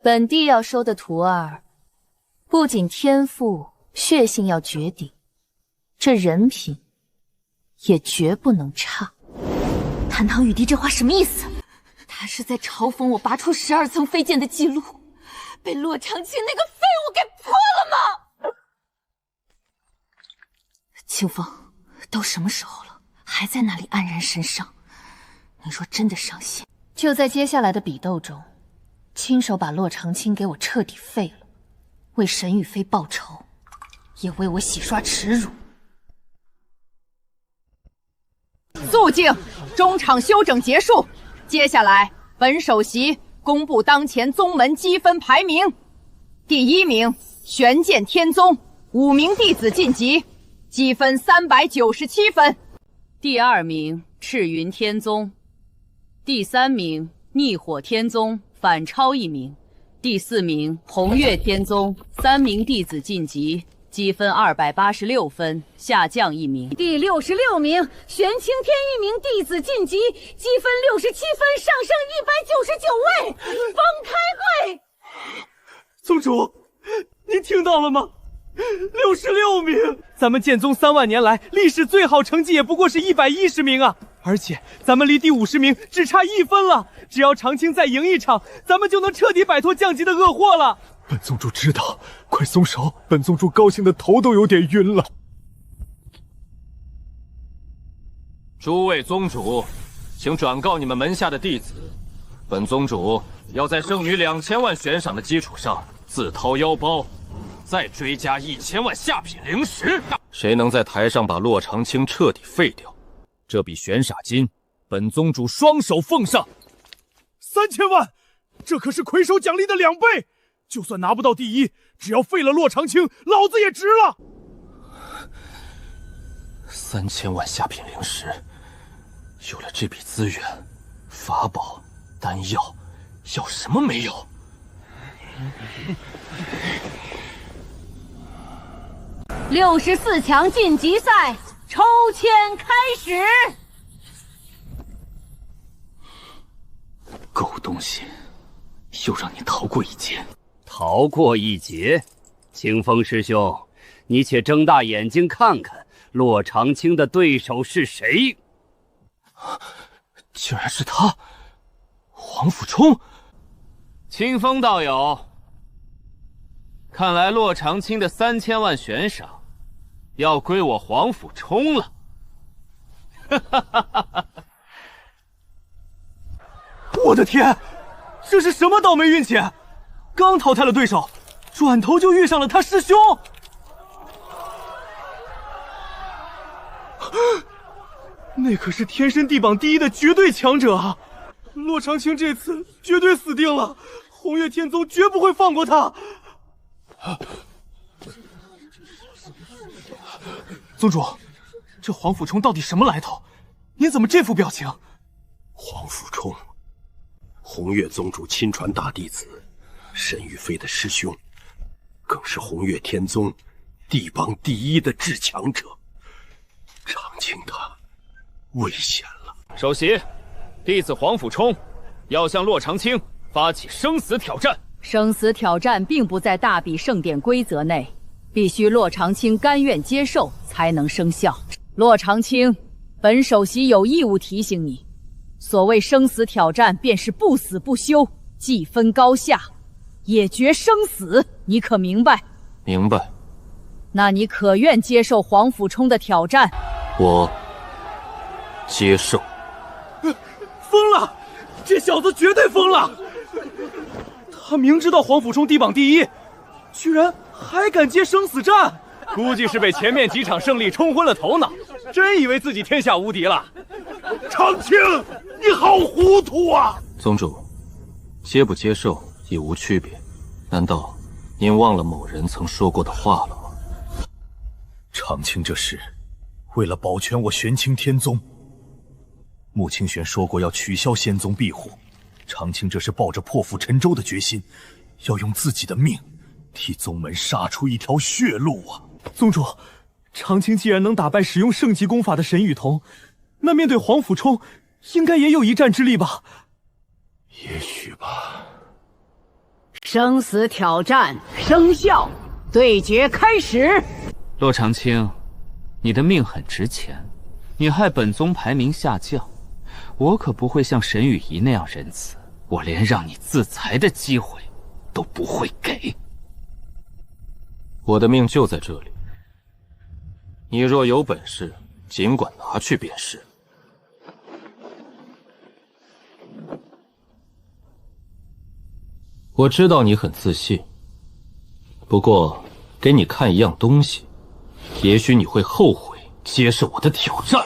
本帝要收的徒儿，不仅天赋、血性要绝顶，这人品也绝不能差。堂堂雨帝这话什么意思？他是在嘲讽我拔出12层飞剑的记录，被洛长青那个废物给破了吗？清风，都什么时候了，还在那里黯然神伤？你若真的伤心，就在接下来的比斗中，亲手把洛长青给我彻底废了，为沈雨霏报仇，也为我洗刷耻辱。肃静，中场休整结束。接下来，本首席公布当前宗门积分排名。第1名，玄剑天宗，5名弟子晋级，积分397分。第2名，赤云天宗。第3名，逆火天宗，反超1名。第4名，红月天宗，3名弟子晋级，积分286分，下降1名。第66名，玄清天1名弟子晋级，积分67分，上升199位。方开会。宗主，您听到了吗？66名，咱们剑宗3万年来历史最好成绩也不过是110名啊！而且咱们离第50名只差1分了，只要长青再赢一场，咱们就能彻底摆脱降级的恶祸了。本宗主知道，快松手！本宗主高兴的头都有点晕了。诸位宗主，请转告你们门下的弟子，本宗主要在剩余2000万悬赏的基础上，自掏腰包，再追加1000万下品灵石。谁能在台上把洛长青彻底废掉，这笔悬赏金，本宗主双手奉上。3000万，这可是魁首奖励的2倍。就算拿不到第一，只要废了洛长青，老子也值了。3000万下品灵石，有了这笔资源，法宝、丹药，要什么没有？64强晋级赛抽签开始。狗东西，又让你逃过一劫！逃过一劫？清风师兄，你且睁大眼睛看看洛长青的对手是谁？竟然是他，黄甫冲！清风道友，看来洛长青的3000万悬赏要归我黄甫冲了。我的天，这是什么倒霉运气？刚淘汰了对手，转头就遇上了他师兄。那可是天神地榜第一的绝对强者啊！洛长青这次绝对死定了，红月天宗绝不会放过他。宗主，这黄甫冲到底什么来头？您怎么这副表情？黄甫冲，红月宗主亲传大弟子，沈雨霏的师兄，更是红月天宗地榜第一的至强者。长青他危险了。首席，弟子黄甫冲要向洛长青发起生死挑战。生死挑战并不在大比圣典规则内，必须洛长青甘愿接受才能生效。洛长青，本首席有义务提醒你，所谓生死挑战便是不死不休，既分高下，也决生死，你可明白？明白。那你可愿接受黄甫冲的挑战？我接受。疯了！这小子绝对疯了！他明知道黄甫冲地榜第一，居然还敢接生死战，估计是被前面几场胜利冲昏了头脑，真以为自己天下无敌了。长青，你好糊涂啊！宗主，接不接受也无区别，难道您忘了某人曾说过的话了吗？长青这事，为了保全我玄清天宗，穆清玄说过要取消仙宗庇护，长青这是抱着破釜沉舟的决心，要用自己的命替宗门杀出一条血路啊！宗主，长青既然能打败使用圣级功法的沈雨桐，那面对黄甫冲，应该也有一战之力吧？也许吧。生死挑战生效，对决开始。洛长青，你的命很值钱，你害本宗排名下降，我可不会像沈雨怡那样仁慈，我连让你自裁的机会都不会给。我的命就在这里，你若有本事，尽管拿去便是。我知道你很自信，不过给你看一样东西，也许你会后悔接受我的挑战。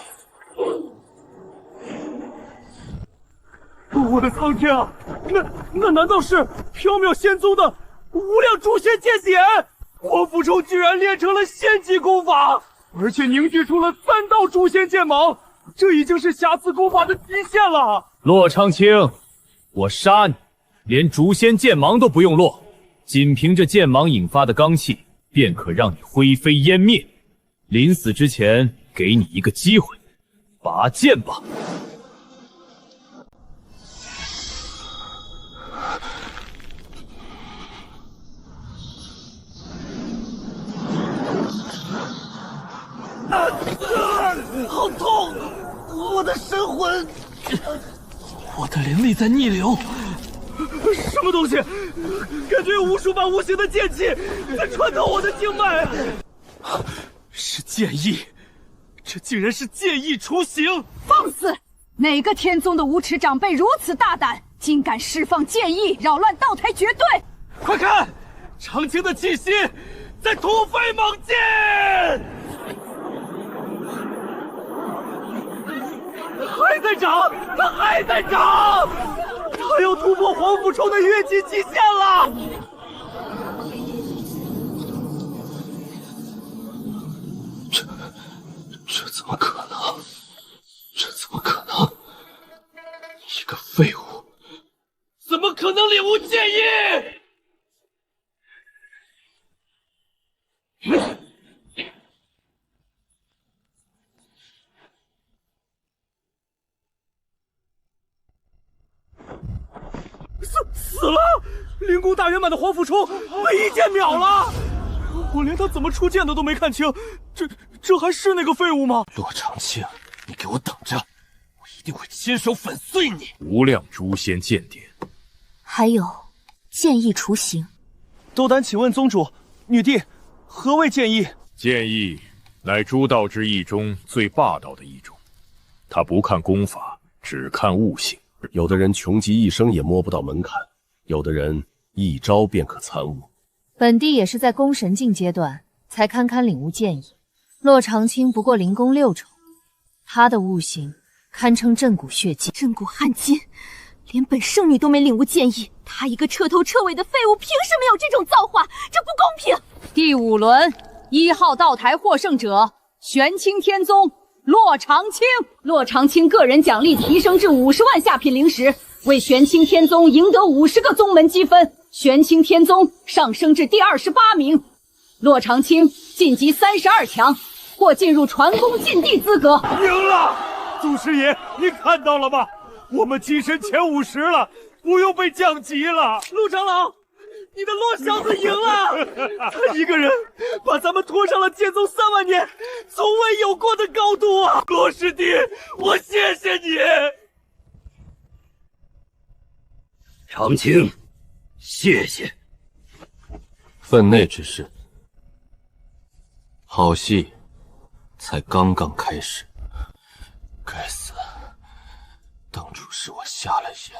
我的苍天啊！那难道是缥缈仙宗的无量诛仙剑典？黄甫冲居然练成了仙级功法，而且凝聚出了3道诛仙剑芒，这已经是瑕疵功法的极限了。洛长青，我杀你，连诛仙剑芒都不用落，仅凭着剑芒引发的罡气，便可让你灰飞烟灭。临死之前，给你一个机会，拔剑吧。好痛！我的神魂，我的灵力在逆流，什么东西？感觉有无数把无形的剑气在穿透我的经脉。是剑意，这竟然是剑意雏形！放肆！哪个天宗的无耻长辈如此大胆，竟敢释放剑意，扰乱道台绝对？快看，长青的气息在突飞猛进！还在涨，它还在涨，它要突破黄甫冲的越级极限了！这怎么可能？这怎么可能？一个废物，怎么可能领悟剑意？死了！灵功大圆满的黄甫冲被一剑秒了，我连他怎么出剑的都没看清，这还是那个废物吗？洛长青，你给我等着，我一定会亲手粉碎你！无量诛仙剑典，还有剑意雏形。斗胆请问宗主、女帝，何谓剑意？剑意乃诸道之意中最霸道的一种，他不看功法，只看悟性。有的人穷极一生也摸不到门槛，有的人一招便可参悟。本帝也是在攻神境阶段才堪堪领悟剑意。洛长青不过灵功6重，他的悟性堪称震骨血劲。震骨撼金，连本圣女都没领悟剑意，他一个彻头彻尾的废物，凭什么有这种造化？这不公平！第5轮1号道台获胜者，玄清天宗洛长青。洛长青个人奖励提升至50万下品灵石，为玄清天宗赢得50个宗门积分，玄清天宗上升至第28名。洛长青晋级32强，或进入传功禁地资格。赢了！祖师爷，您看到了吗？我们跻身前50了，不用被降级了。陆长老，你的洛小子赢了！他一个人把咱们拖上了剑宗3万年从未有过的高度啊！洛师弟，我谢谢你。长青，谢谢。分内之事，好戏才刚刚开始。该死，当初是我瞎了眼，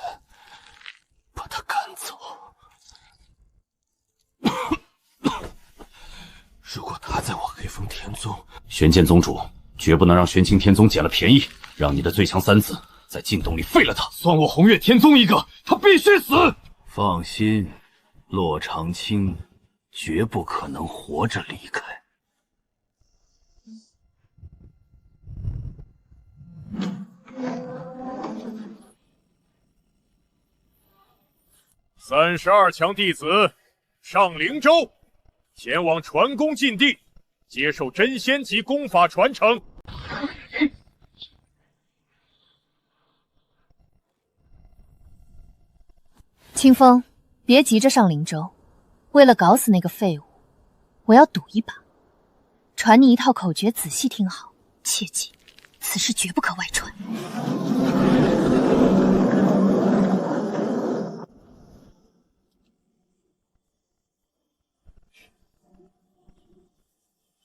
把他赶走。如果他在我黑风天宗，玄剑宗主绝不能让玄清天宗捡了便宜，让你的最强3子在镜洞里废了他。算我红月天宗一个，他必须死！放心，洛长青绝不可能活着离开。32强弟子上灵州，前往传功禁地，接受真仙级功法传承。清风，别急着上灵州，为了搞死那个废物，我要赌一把。传你一套口诀，仔细听好，切记，此事绝不可外传。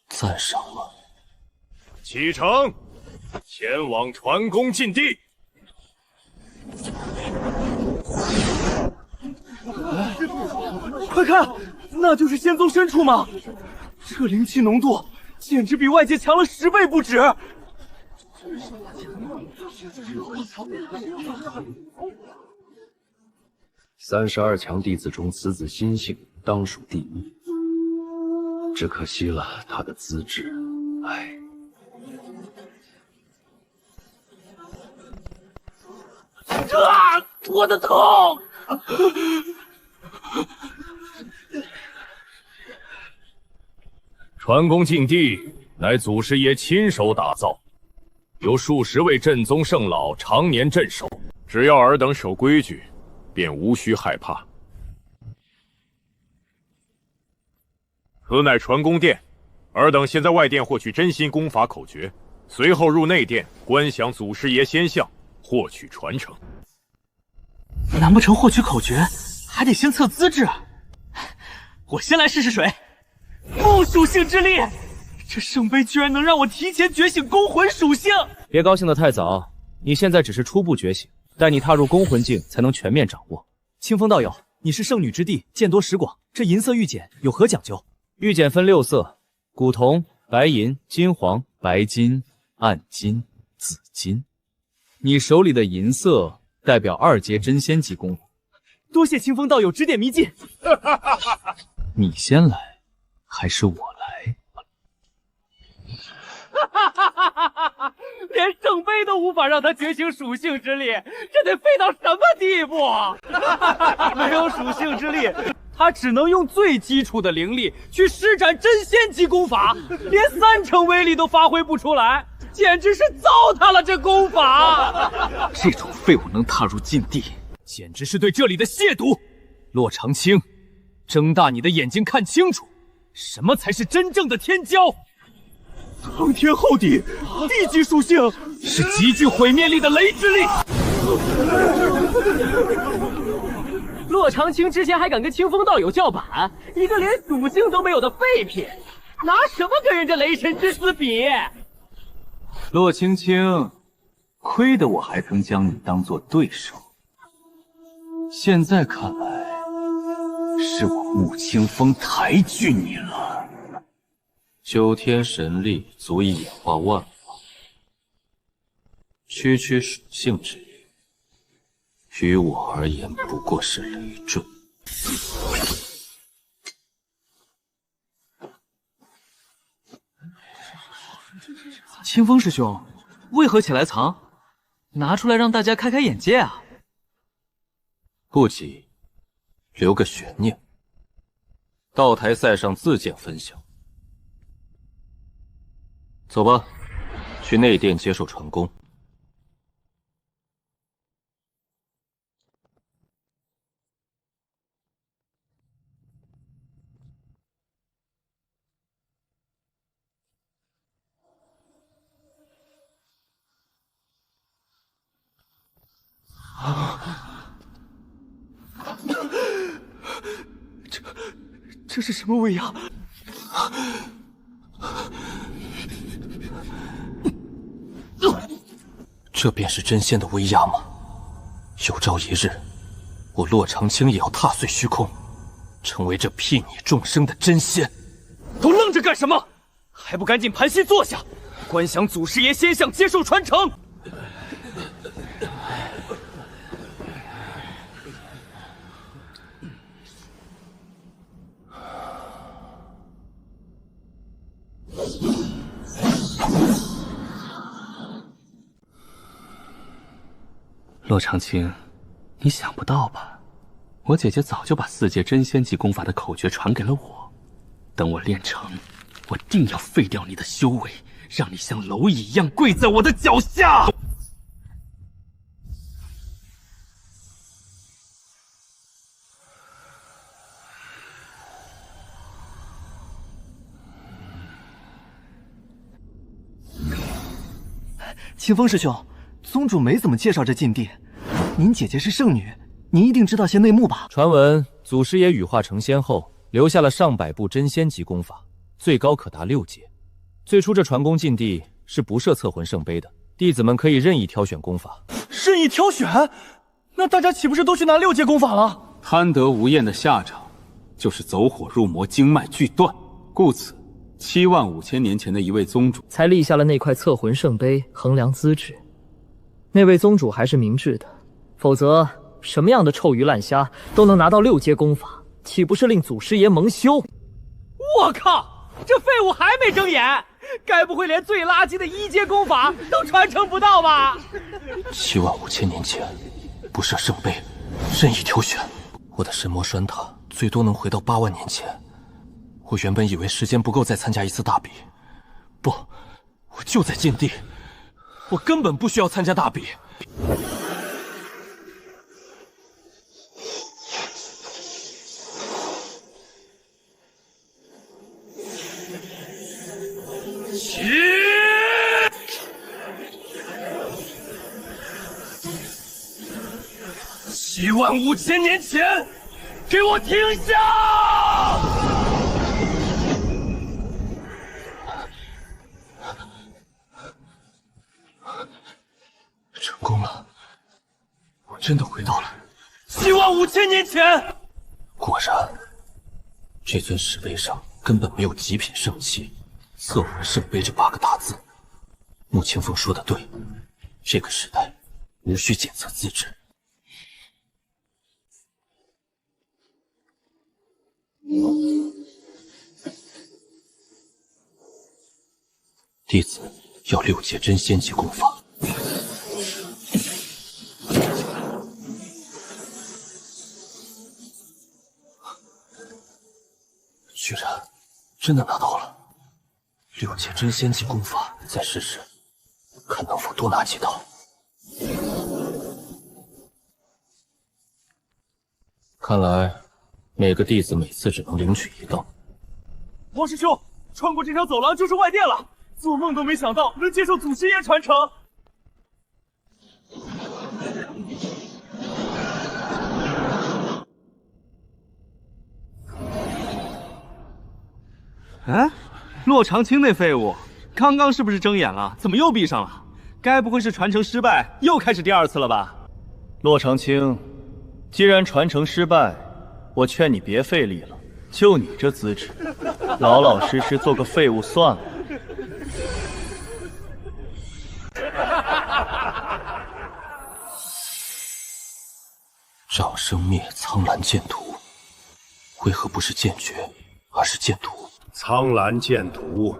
赞赏了。启程，前往传功禁地。快看，那就是仙宗深处吗？这灵气浓度简直比外界强了10倍不止。32强弟子中，此子心性当属第一，只可惜了他的资质。唉，我的头！传功禁地乃祖师爷亲手打造，由数十位镇宗圣老常年镇守，只要尔等守规矩，便无需害怕。此乃传功殿，尔等先在外殿获取真心功法口诀，随后入内殿观想祖师爷仙像，获取传承。难不成获取口诀还得先测资质？我先来试试水。木属性之力，这圣杯居然能让我提前觉醒攻魂属性！别高兴得太早，你现在只是初步觉醒，待你踏入攻魂境才能全面掌握。清风道友，你是圣女之地，见多识广，这银色玉简有何讲究？玉简分6色：古铜、白银、金黄、白金、暗金、紫金。你手里的银色代表2阶真仙级功法。多谢清风道友指点迷津。你先来，还是我来？连圣杯都无法让他觉醒属性之力，这得废到什么地步？没有属性之力，他只能用最基础的灵力去施展真仙级功法，连30%威力都发挥不出来，简直是糟蹋了这功法！这种废物能踏入禁地，简直是对这里的亵渎！洛长青，睁大你的眼睛看清楚，什么才是真正的天骄？苍天厚地，地级属性是极具毁灭力的雷之力。洛长青之前还敢跟清风道友叫板，一个连属性都没有的废品，拿什么跟人家雷神之子比？洛青青，亏得我还曾将你当做对手，现在看来是我穆清风抬举你了。9天神力足以演化万法，区区属性之力，于我而言不过是累赘。清风师兄，为何起来藏？拿出来让大家开开眼界啊！不急，留个悬念，道台赛上自见分晓。走吧，去内殿接受传功。这是什么威压？这便是真仙的威压吗？有朝一日，我洛长青也要踏碎虚空，成为这睥睨众生的真仙。都愣着干什么？还不赶紧盘膝坐下，观想祖师爷仙像，接受传承！洛长青，你想不到吧？我姐姐早就把4阶真仙级功法的口诀传给了我。等我练成，我定要废掉你的修为，让你像蝼蚁一样跪在我的脚下。清风师兄，宗主没怎么介绍这禁地，您姐姐是圣女，您一定知道些内幕吧？传闻祖师爷羽化成仙后，留下了上百部真仙级功法，最高可达6阶。最初这传功禁地是不设测魂圣杯的，弟子们可以任意挑选功法。任意挑选？那大家岂不是都去拿6阶功法了？贪得无厌的下场，就是走火入魔，经脉俱断。故此，75000年前的一位宗主才立下了那块测魂圣杯衡量资质。那位宗主还是明智的，否则什么样的臭鱼烂虾都能拿到6阶功法，岂不是令祖师爷蒙羞？我靠，这废物还没睁眼，该不会连最垃圾的1阶功法都传承不到吧？75000年前，不设圣杯，任意挑选，我的神魔栓塔最多能回到8万年前。我原本以为时间不够再参加一次大比，不，我就在禁地，我根本不需要参加大比。75000年前，给我停下！成功了，我真的回到了75000年前。果然，这尊石碑上根本没有极品圣器，测魂圣杯这8个大字。穆清风说的对，这个时代无需检测资质。弟子要6阶真仙级功法。居然真的拿到了6阶真仙级功法，再试试，看能否多拿几道。看来每个弟子每次只能领取1道。王师兄，穿过这条走廊就是外殿了，做梦都没想到能接受祖师爷传承。哎，洛长青那废物，刚刚是不是睁眼了？怎么又闭上了？该不会是传承失败，又开始第2次了吧？洛长青，既然传承失败，我劝你别费力了。就你这资质，老老实实做个废物算了。掌生灭苍蓝剑图，为何不是剑诀，而是剑图？苍蓝剑图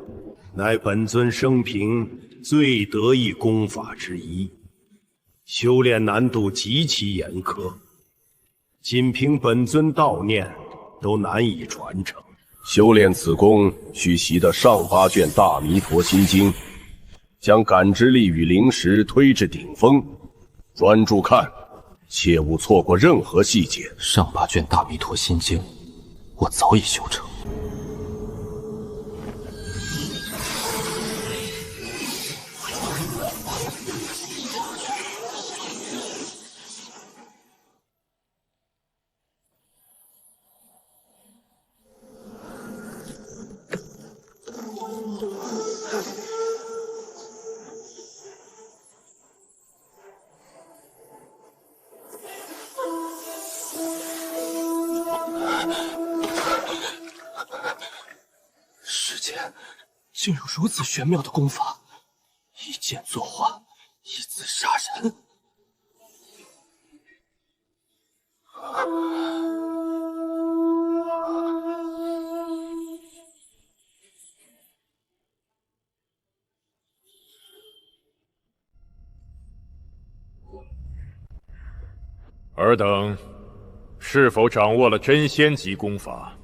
乃本尊生平最得意功法之一，修炼难度极其严苛，仅凭本尊道念都难以传承。修炼此功需习得上8卷大弥陀心经，将感知力与灵识推至顶峰，专注看，切勿错过任何细节。上8卷大弥陀心经，我早已修成。世间竟有如此玄妙的功法，一剑作画，一字杀人。尔等是否掌握了真仙级功法？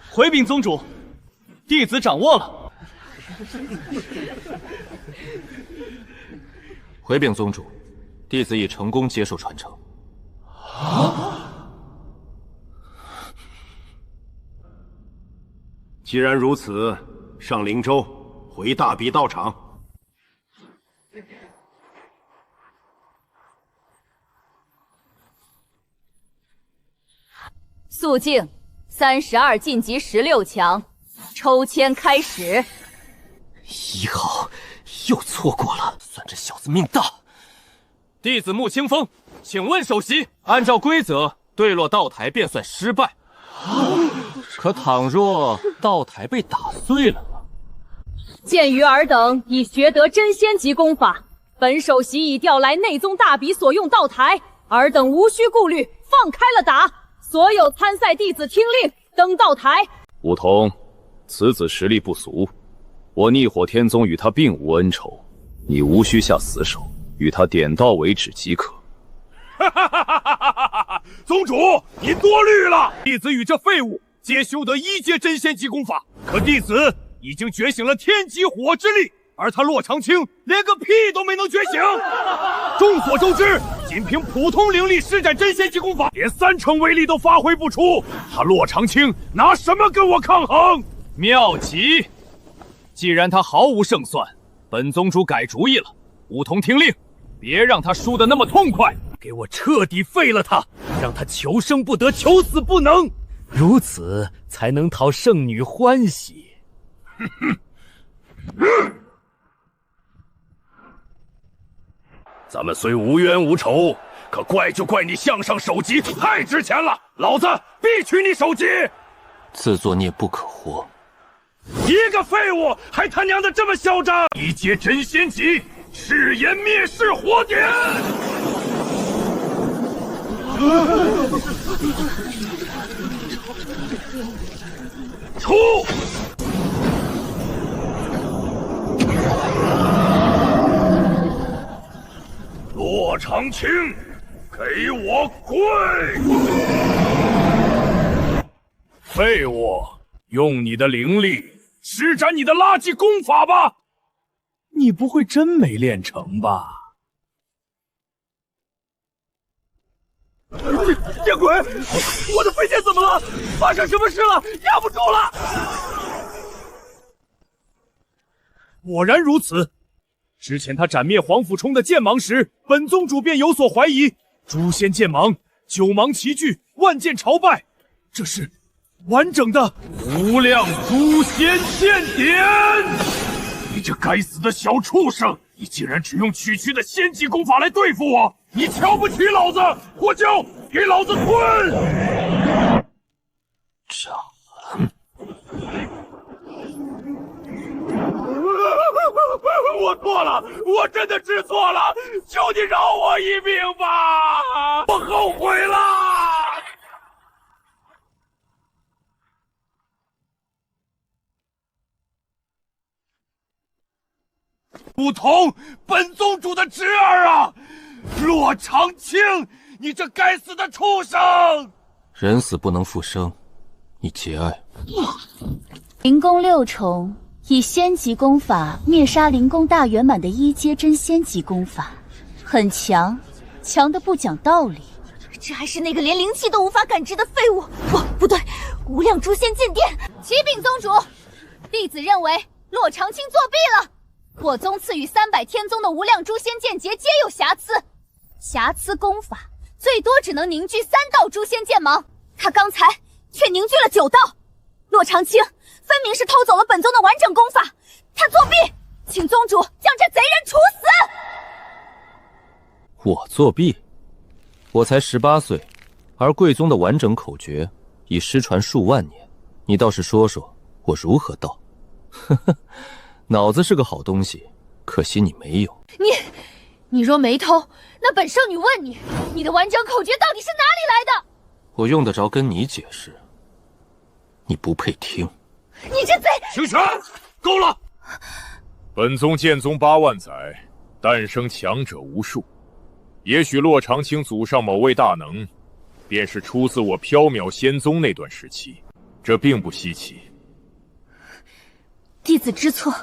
回禀宗主，弟子掌握了。回禀宗主，弟子已成功接受传承。既然如此，上灵州，回大比道场。肃静，32晋级16强，抽签开始。1号又错过了，算这小子命大。弟子穆清风，请问首席，按照规则，坠落道台便算失败。可倘若道台被打碎了呢？鉴于尔等已学得真仙级功法，本首席已调来内宗大比所用道台，尔等无需顾虑，放开了打。所有参赛弟子听令，登道台。梧桐，此子实力不俗，我逆火天宗与他并无恩仇，你无需下死手，与他点到为止即可。宗主，你多虑了。弟子与这废物皆修得1阶真仙级功法，可弟子已经觉醒了天极火之力，而他洛长青连个屁都没能觉醒。众所周知，仅凭普通灵力施展真仙级功法，连30%威力都发挥不出。他洛长青拿什么跟我抗衡？妙极！既然他毫无胜算，本宗主改主意了。梧桐听令，别让他输得那么痛快。给我彻底废了他，让他求生不得，求死不能，如此才能讨圣女欢喜。咱们虽无冤无仇，可怪就怪你项上首级太值钱了，老子必取你首级！自作孽不可活。一个废物还他娘的这么嚣张！一阶真仙级，赤炎灭世火点！出！洛长青，给我跪！废物，用你的灵力施展你的垃圾功法吧！你不会真没练成吧？见鬼！我的飞剑怎么了？发生什么事了？压不住了！果然如此。之前他斩灭黄甫冲的剑芒时，本宗主便有所怀疑。诛仙剑芒，9芒齐聚，万剑朝拜，这是完整的无量诛仙剑典。你这该死的小畜生！你竟然只用区区的仙级功法来对付我！你瞧不起老子！火椒，给老子吞！我错了，我真的知错了，求你饶我一命吧！我后悔了。不同本宗主的侄儿啊，洛长青，你这该死的畜生！人死不能复生，你节哀。灵功6重。以仙级功法灭杀灵功大圆满的1阶真仙级功法，很强，强的不讲道理。这还是那个连灵气都无法感知的废物！不对，无量诛仙剑殿！启禀宗主，弟子认为洛长青作弊了。我宗赐予300天宗的无量诛仙剑节皆有瑕疵，瑕疵功法最多只能凝聚3道诛仙剑芒，他刚才却凝聚了9道。洛长青分明是偷走了本宗的完整功法，他作弊，请宗主将这贼人处死。我作弊？我才18岁，而贵宗的完整口诀已失传数万年，你倒是说说我如何盗？呵呵，脑子是个好东西，可惜你没有。你若没偷，那本圣女问你，你的完整口诀到底是哪里来的？我用得着跟你解释？你不配听。你这贼！停拳！够了！本宗建宗8万载，诞生强者无数。也许洛长青祖上某位大能，便是出自我缥缈仙宗那段时期，这并不稀奇。弟子知错，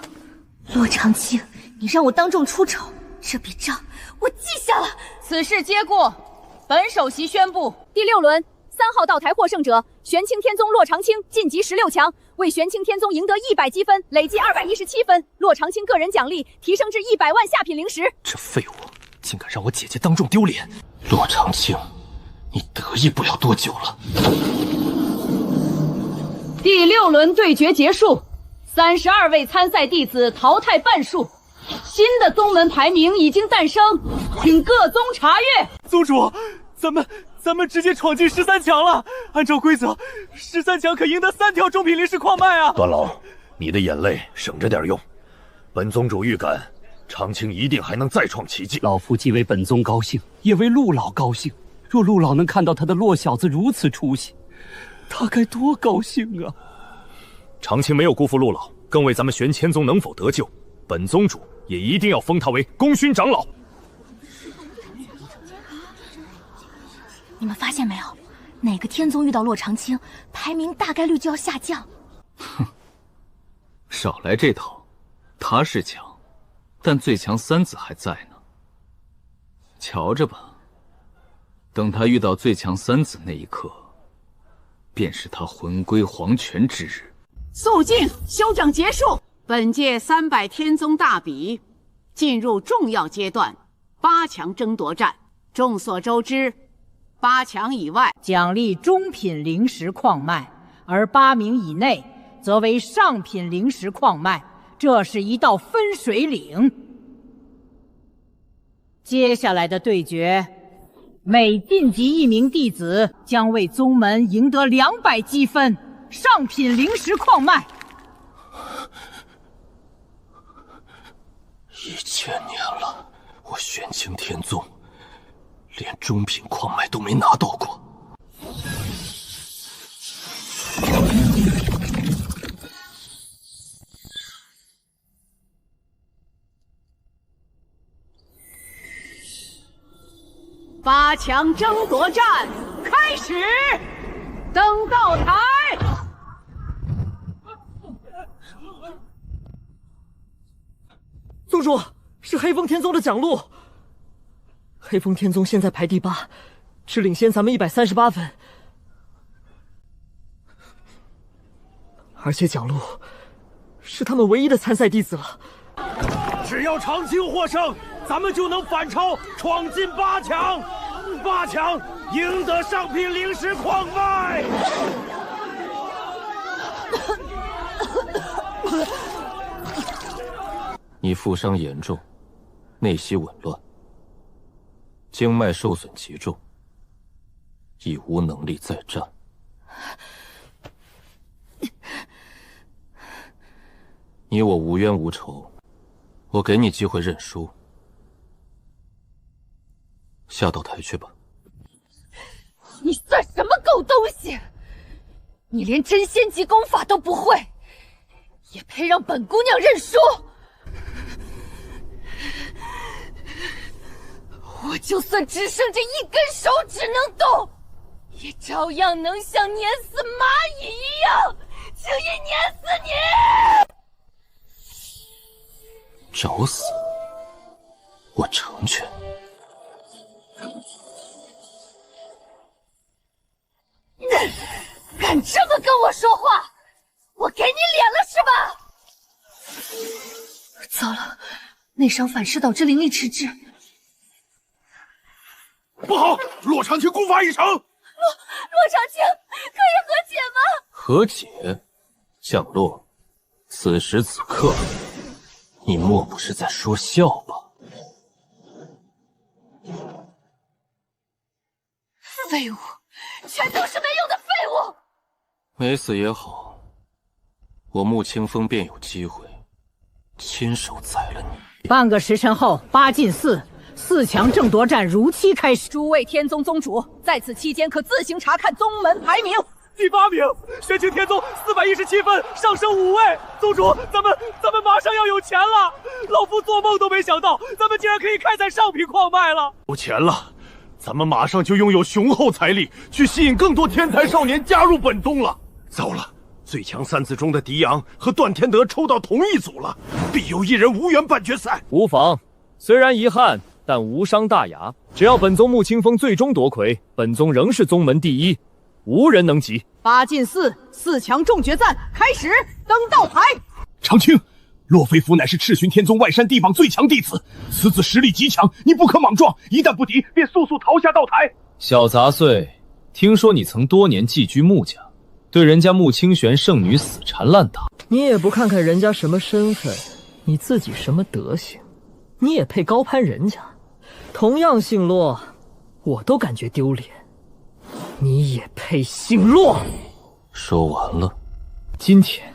洛长青，你让我当众出丑，这笔账我记下了。此事皆过，本首席宣布第6轮3号道台获胜者玄清天宗洛长青晋级16强，为玄清天宗赢得100积分，累计217分。洛长青个人奖励提升至100万下品灵石。这废物竟敢让我姐姐当众丢脸！洛长青，你得意不了多久了。第6轮对决结束，32位参赛弟子淘汰半数，新的宗门排名已经诞生，请各宗查阅。宗主，咱们直接闯进13强了。按照规则，13强可赢得3条中品灵石矿脉啊！段老，你的眼泪省着点用。本宗主预感，长青一定还能再创奇迹。老夫既为本宗高兴，也为陆老高兴。若陆老能看到他的洛小子如此出息，他该多高兴啊！长青没有辜负陆老，更为咱们玄千宗能否得救，本宗主也一定要封他为功勋长老。你们发现没有，哪个天宗遇到洛长青，排名大概率就要下降。哼，少来这套。他是强，但最强三子还在呢。瞧着吧，等他遇到最强三子那一刻，便是他魂归黄泉之日。肃静，休整结束。本届300天宗大比进入重要阶段，8强争夺战。众所周知，8强以外奖励中品灵石矿脉，而8名以内则为上品灵石矿脉。这是一道分水岭。接下来的对决，每晋级1名弟子将为宗门赢得200积分。上品灵石矿脉。1000年了，我玄清天宗连中品矿脉都没拿到过。8强争夺战开始，登道台。宗主，是黑风天宗的蒋璐。黑风天宗现在排第8，只领先咱们138分。而且蒋璐是他们唯一的参赛弟子了。只要长青获胜，咱们就能反超，闯进8强。8强赢得上品灵石矿脉。你负伤严重，内息紊乱，经脉受损极重，已无能力再战。你我无冤无仇，我给你机会认输。下道台去吧。你算什么狗东西？你连真仙级功法都不会，也配让本姑娘认输？我就算只剩这1根手指能动，也照样能像碾死蚂蚁一样，轻易碾死你！找死！我成全。敢这么跟我说话，我给你脸了是吧？糟了，内伤反噬导致灵力迟滞。不好，洛长青功法已成。洛长青，可以和解吗？和解？降落，此时此刻，你莫不是在说笑吧？废物，全都是没用的废物！没死也好，我穆清风便有机会亲手宰了你。半个时辰后，8进4强争夺战如期开始。诸位天宗宗主，在此期间可自行查看宗门排名。第8名，玄清天宗417分，上升5位。宗主，咱们马上要有钱了！老夫做梦都没想到，咱们竟然可以开采上品矿脉了。有钱了，咱们马上就拥有雄厚财力，去吸引更多天才少年加入本宗了。糟了，最强3子中的迪阳和段天德抽到同一组了，必有1人无缘半决赛。无妨，虽然遗憾，但无伤大雅。只要本宗穆清风最终夺魁，本宗仍是宗门第1，无人能及。8进4强众决战开始，登道台。长青，洛飞符乃是赤巡天宗外山地榜最强弟子，此子实力极强，你不可莽撞，一旦不敌，便速速逃下道台。小杂碎，听说你曾多年寄居穆家，对人家穆清玄圣女死缠烂打，你也不看看人家什么身份，你自己什么德行，你也配高攀人家？同样姓洛，我都感觉丢脸，你也配姓洛？说完了，今天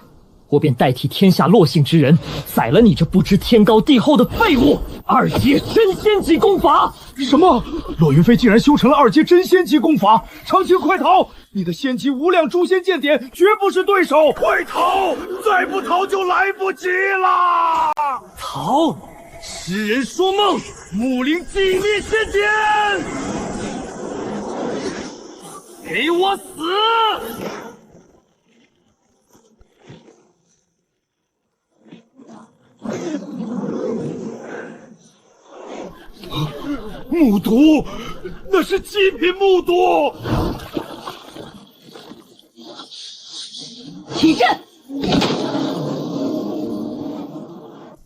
我便代替天下洛姓之人，宰了你这不知天高地厚的废物！2阶真仙级功法！什么？洛云飞竟然修成了2阶真仙级功法！长青，快逃！你的仙级无量诛仙剑典绝不是对手！快逃！再不逃就来不及了！逃！痴人说梦！木灵寂灭仙剑！给我死！木毒，那是极品木毒！起阵！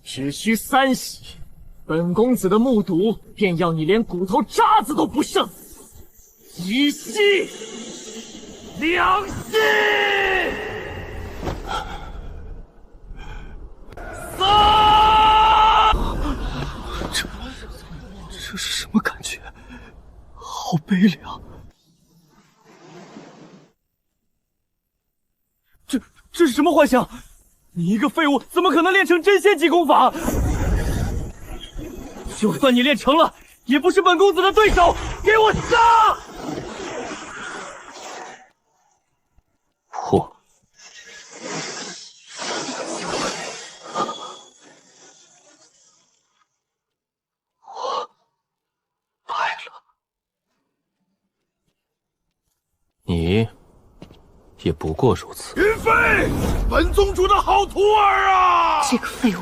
只需3息，本公子的目睹便要你连骨头渣子都不剩，一息两息。这是什么感觉？好悲凉。这是什么幻想？你一个废物，怎么可能练成真仙级功法？就算你练成了，也不是本公子的对手！给我杀！破！我败了。你也不过如此。云飞，本宗主的好徒儿啊！这个废物，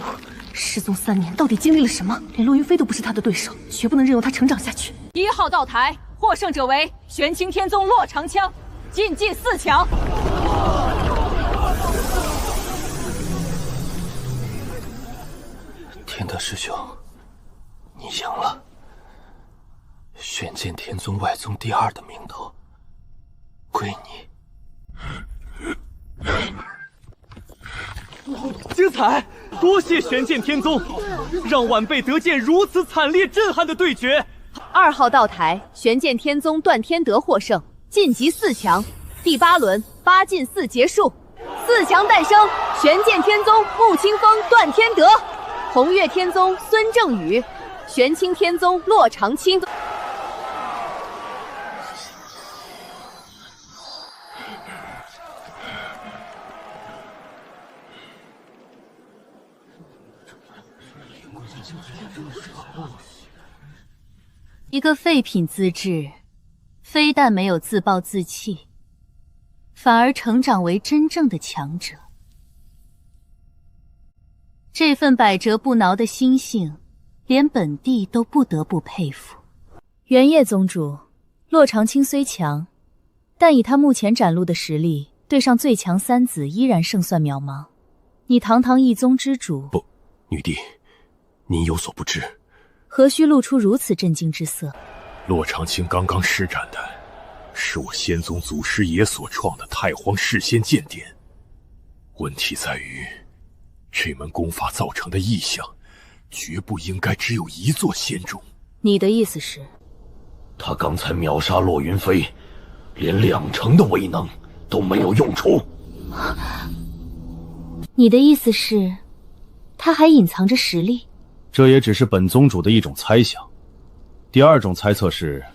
失踪3年，到底经历了什么？连洛云飞都不是他的对手，绝不能任由他成长下去。1号道台，获胜者为玄清天宗骆长枪，晋级4强。天德师兄，你赢了。玄剑天宗外宗第2的名头归你。精彩！多谢玄剑天宗，让晚辈得见如此惨烈震撼的对决。2号道台，玄剑天宗段天德获胜，晋级4强。第8轮8进4结束，4强诞生：玄剑天宗穆清风、段天德，红月天宗孙正宇，玄清天宗骆长青。一个废品资质，非但没有自暴自弃，反而成长为真正的强者。这份百折不挠的心性，连本帝都不得不佩服。元夜宗主，骆长青虽强，但以他目前展露的实力，对上最强3子依然胜算渺茫。你堂堂一宗之主，不，女帝，您有所不知。何须露出如此震惊之色？骆长青刚刚施展的，是我仙宗祖师爷所创的太荒噬仙剑典。问题在于，这门功法造成的异象，绝不应该只有一座仙种。你的意思是？他刚才秒杀骆云飞，连2成的威能都没有用出。你的意思是，他还隐藏着实力？这也只是本宗主的一种猜想。第2种猜测是，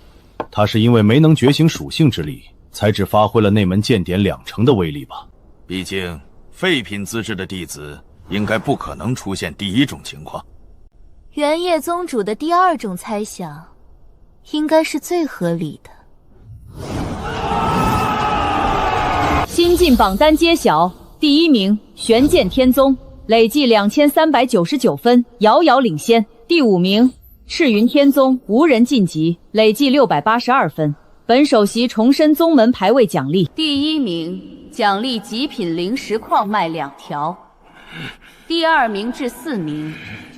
他是因为没能觉醒属性之力，才只发挥了那门剑典2成的威力吧。毕竟废品资质的弟子，应该不可能出现第1种情况。元夜宗主的第2种猜想，应该是最合理的。新晋榜单揭晓，第1名玄剑天宗，累计2399分，遥遥领先。第5名赤云天宗，无人晋级，累计682分。本首席重申宗门排位奖励：第1名奖励极品灵石矿脉2条，第2名至4名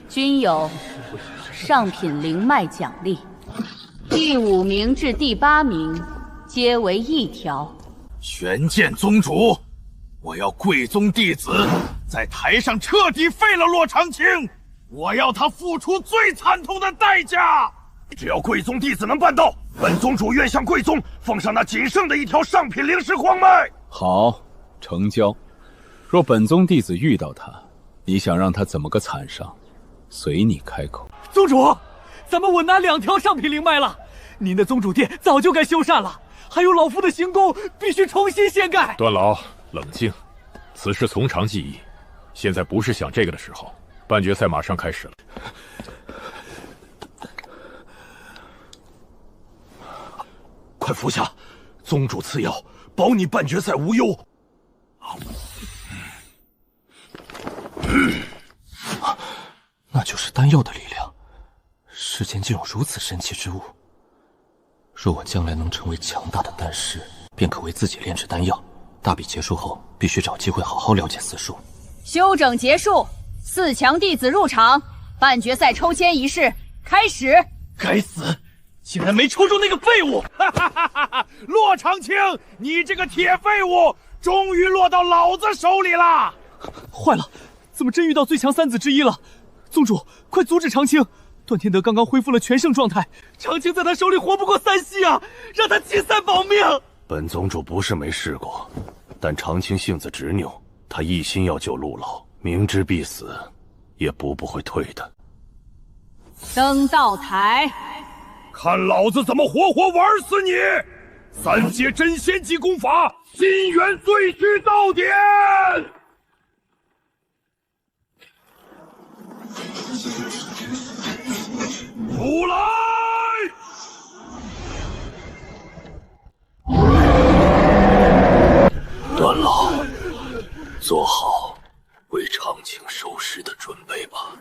均有上品灵脉奖励，第5名至第8名皆为1条。玄剑宗主，我要贵宗弟子在台上彻底废了骆长青，我要他付出最惨痛的代价。只要贵宗弟子能办到，本宗主愿向贵宗奉上那仅剩的1条上品灵石矿脉。好，成交。若本宗弟子遇到他，你想让他怎么个惨伤？随你开口。宗主，咱们稳拿2条上品灵脉了，您的宗主殿早就该修缮了，还有老夫的行宫必须重新掀盖。段老，冷静，此事从长计议，现在不是想这个的时候。半决赛马上开始了。快服下，宗主赐药，保你半决赛无忧。那就是丹药的力量。世间竟有如此神奇之物。若我将来能成为强大的丹师，便可为自己炼制丹药。大比结束后，必须找机会好好了解四术。休整结束，4强弟子入场。半决赛抽签仪式开始。该死，竟然没抽中那个废物！哈哈哈哈哈！洛长青，你这个铁废物，终于落到老子手里了！坏了，怎么真遇到最强三子之一了？宗主，快阻止长青！段天德刚刚恢复了全盛状态，长青在他手里活不过3息啊！让他弃赛保命！本宗主不是没试过，但长青性子执拗，他一心要救陆老，明知必死，也不会退的。登道台，看老子怎么活活玩死你！3阶真仙级功法，心元碎躯到点！出来！段老，做好为长青收尸的准备吧。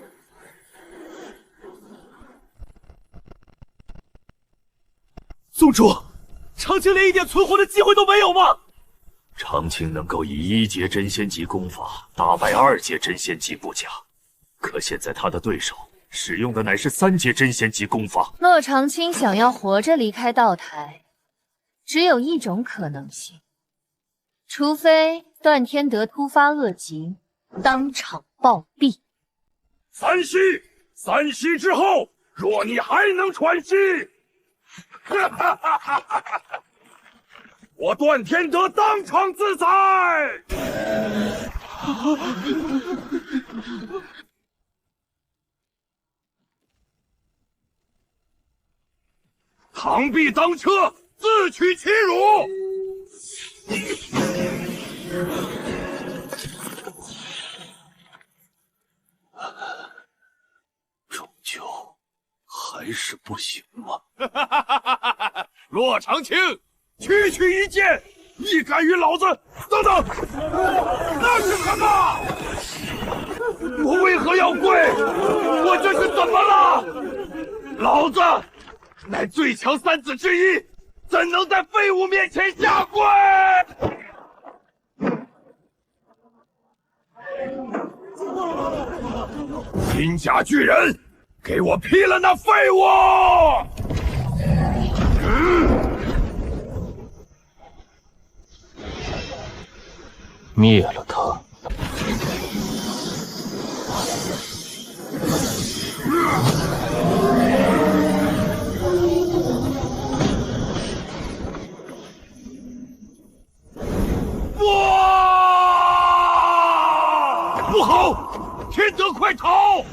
宗主，长青连一点存活的机会都没有吗？长青能够以1阶真仙级功法打败2阶真仙级不假，可现在他的对手使用的乃是3阶真仙级功法。洛长青想要活着离开道台，只有一种可能性，除非段天德突发恶疾，当场暴毙。3息之后，若你还能喘息，我段天德当场自裁！螳臂当车，自取其辱！终究还是不行嘛！洛长青，区区一剑，你敢与老子？等等，那是什么？我为何要跪？我这是怎么了？老子乃最强3子之一，怎能在废物面前下跪？金甲巨人，给我劈了那废物！灭了他！哇！不好，天德快逃！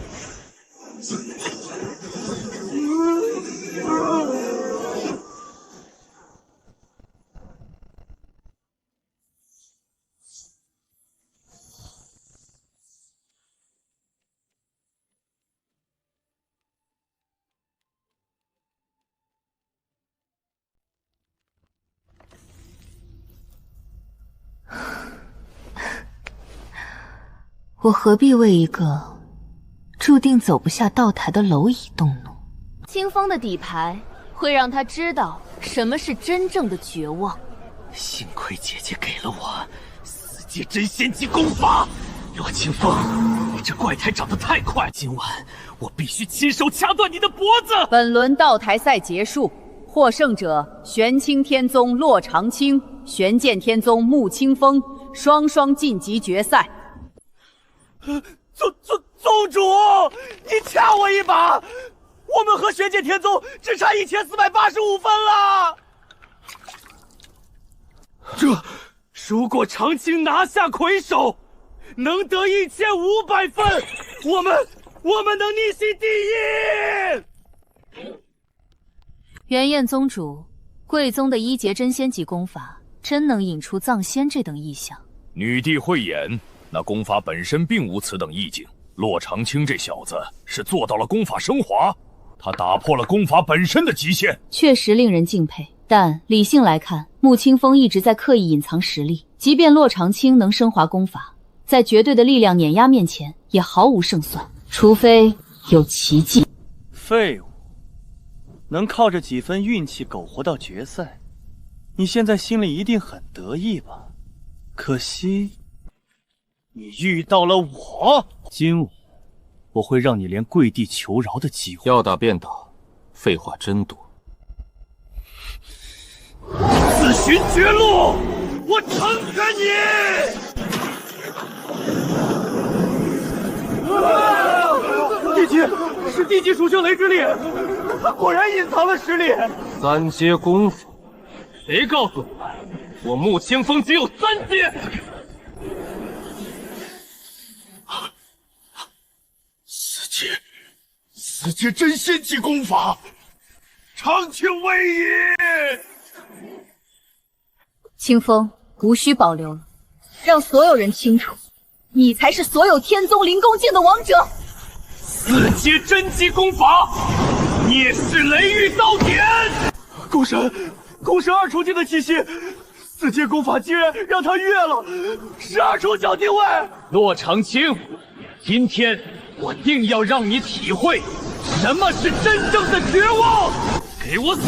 我何必为一个注定走不下道台的蝼蚁动怒？清风的底牌会让他知道什么是真正的绝望。幸亏姐姐给了我4阶真仙级功法。洛清风，你这怪胎长得太快，今晚我必须亲手掐断你的脖子！本轮道台赛结束，获胜者玄清天宗洛长青、玄剑天宗穆清风双双晋级决赛。宗主，你掐我一把！我们和玄剑天宗只差1485分了。如果长青拿下魁首，能得1500分，我们能逆袭第一。元焰宗主，贵宗的1阶真仙级功法真能引出藏仙这等异象？女帝慧眼，那功法本身并无此等意境。洛长青这小子是做到了功法升华，他打破了功法本身的极限，确实令人敬佩。但理性来看，穆清风一直在刻意隐藏实力，即便洛长青能升华功法，在绝对的力量碾压面前也毫无胜算，除非有奇迹。废物，能靠着几分运气苟活到决赛，你现在心里一定很得意吧？可惜，你遇到了我。今晚我会让你连跪地求饶的机会。要打便打，废话真多。自寻绝路，我成全你！地级是地级属性雷之力，他果然隐藏了实力。三阶功夫，谁告诉你我穆清风只有3阶？四阶真仙级功法，长青位移。清风，无需保留了，让所有人清楚，你才是所有天宗灵宫境的王者。4阶真级功法，灭世雷狱刀典。宫神二重境的气息，4阶功法竟然让他越了12重小定位。洛长青，今天我定要让你体会什么是真正的绝望！给我死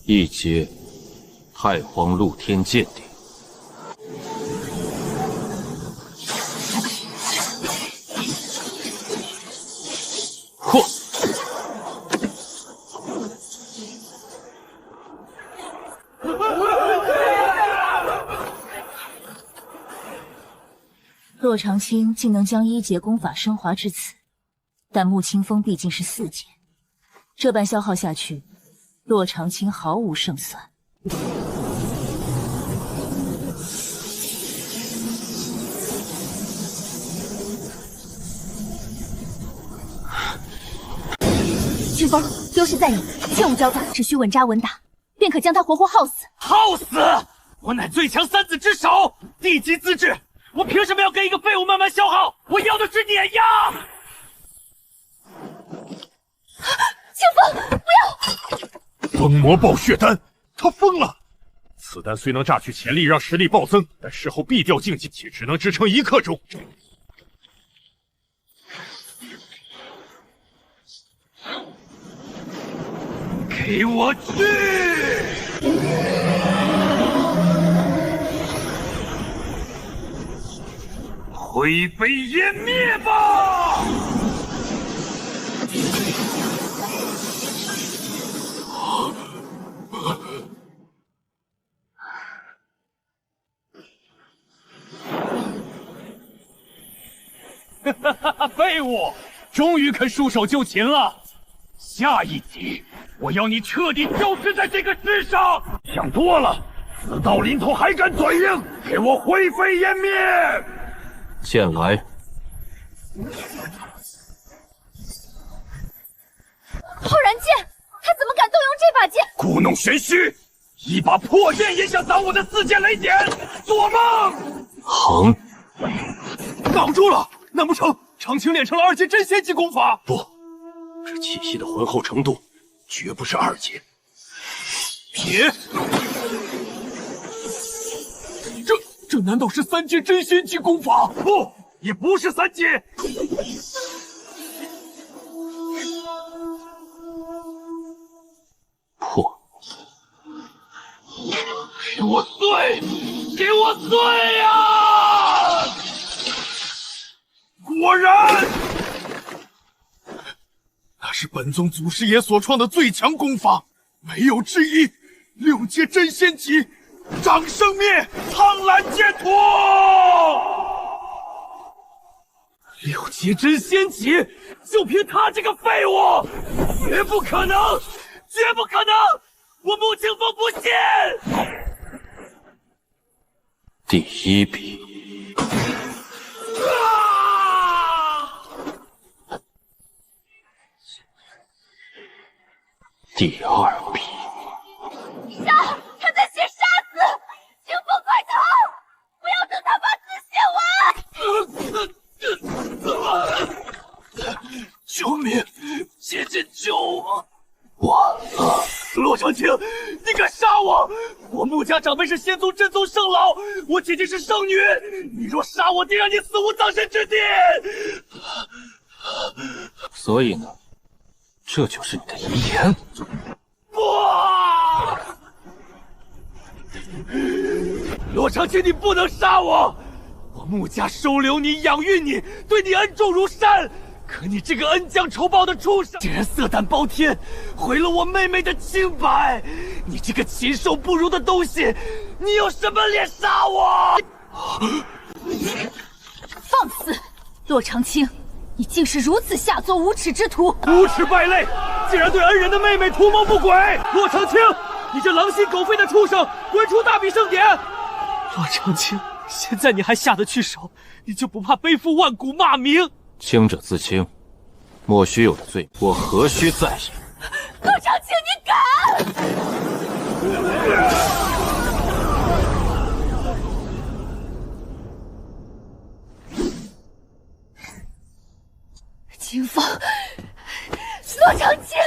！1阶太荒露天剑典。嚯！洛长青竟能将1阶功法升华至此，但穆清风毕竟是4阶，这般消耗下去，洛长青毫无胜算。清风，优势在你，切勿骄躁，只需稳扎稳打，便可将他活活耗死。耗死！我乃最强3子之首，地级资质，我凭什么要跟一个废物慢慢消耗？我要的是碾压！清风，不要！疯魔暴血丹，他疯了！此丹虽能榨取潜力，让实力暴增，但事后必掉境界，且只能支撑1刻钟。给我去！灰飞烟灭吧！哈哈哈！废物，终于肯束手就擒了。下一集，我要你彻底消失在这个世上！想多了，死到临头还敢嘴硬，给我灰飞烟灭！剑来！浩然剑，他怎么敢动用这把剑？故弄玄虚，一把破剑也想挡我的4阶雷点，做梦！横！挡住了！难不成长青练成了2阶真仙级功法？不，这气息的浑厚程度绝不是2阶。别！这难道是3阶真仙级功法？不，也不是3阶。破！给我碎！给我碎呀！果然，那是本宗祖师爷所创的最强功法，没有之一。6阶真仙级，掌生灭，苍蓝剑图。6阶真仙级，就凭他这个废物，绝不可能，绝不可能！我穆清风不信。第1笔。第2笔。杀！他在写杀死！清风快逃！不要等他把字写完！救命！姐姐救我！晚了。洛长青，你敢杀我！我穆家长辈是仙宗真宗圣老，我姐姐是圣女，你若杀我，定让你死无葬身之地！所以呢，这就是你的遗言。不！洛长青，你不能杀我！我穆家收留你、养育你，对你恩重如山。可你这个恩将仇报的畜生，竟然色胆包天，毁了我妹妹的清白！你这个禽兽不如的东西，你有什么脸杀我？放肆！洛长青，你竟是如此下作无耻之徒！无耻败类，竟然对恩人的妹妹图谋不轨！洛长青，你这狼心狗肺的畜生，滚出大比圣典！洛长青，现在你还下得去手，你就不怕背负万古骂名？轻者自轻，莫须有的罪，我何须在意？洛长青，你敢！清风，洛长青，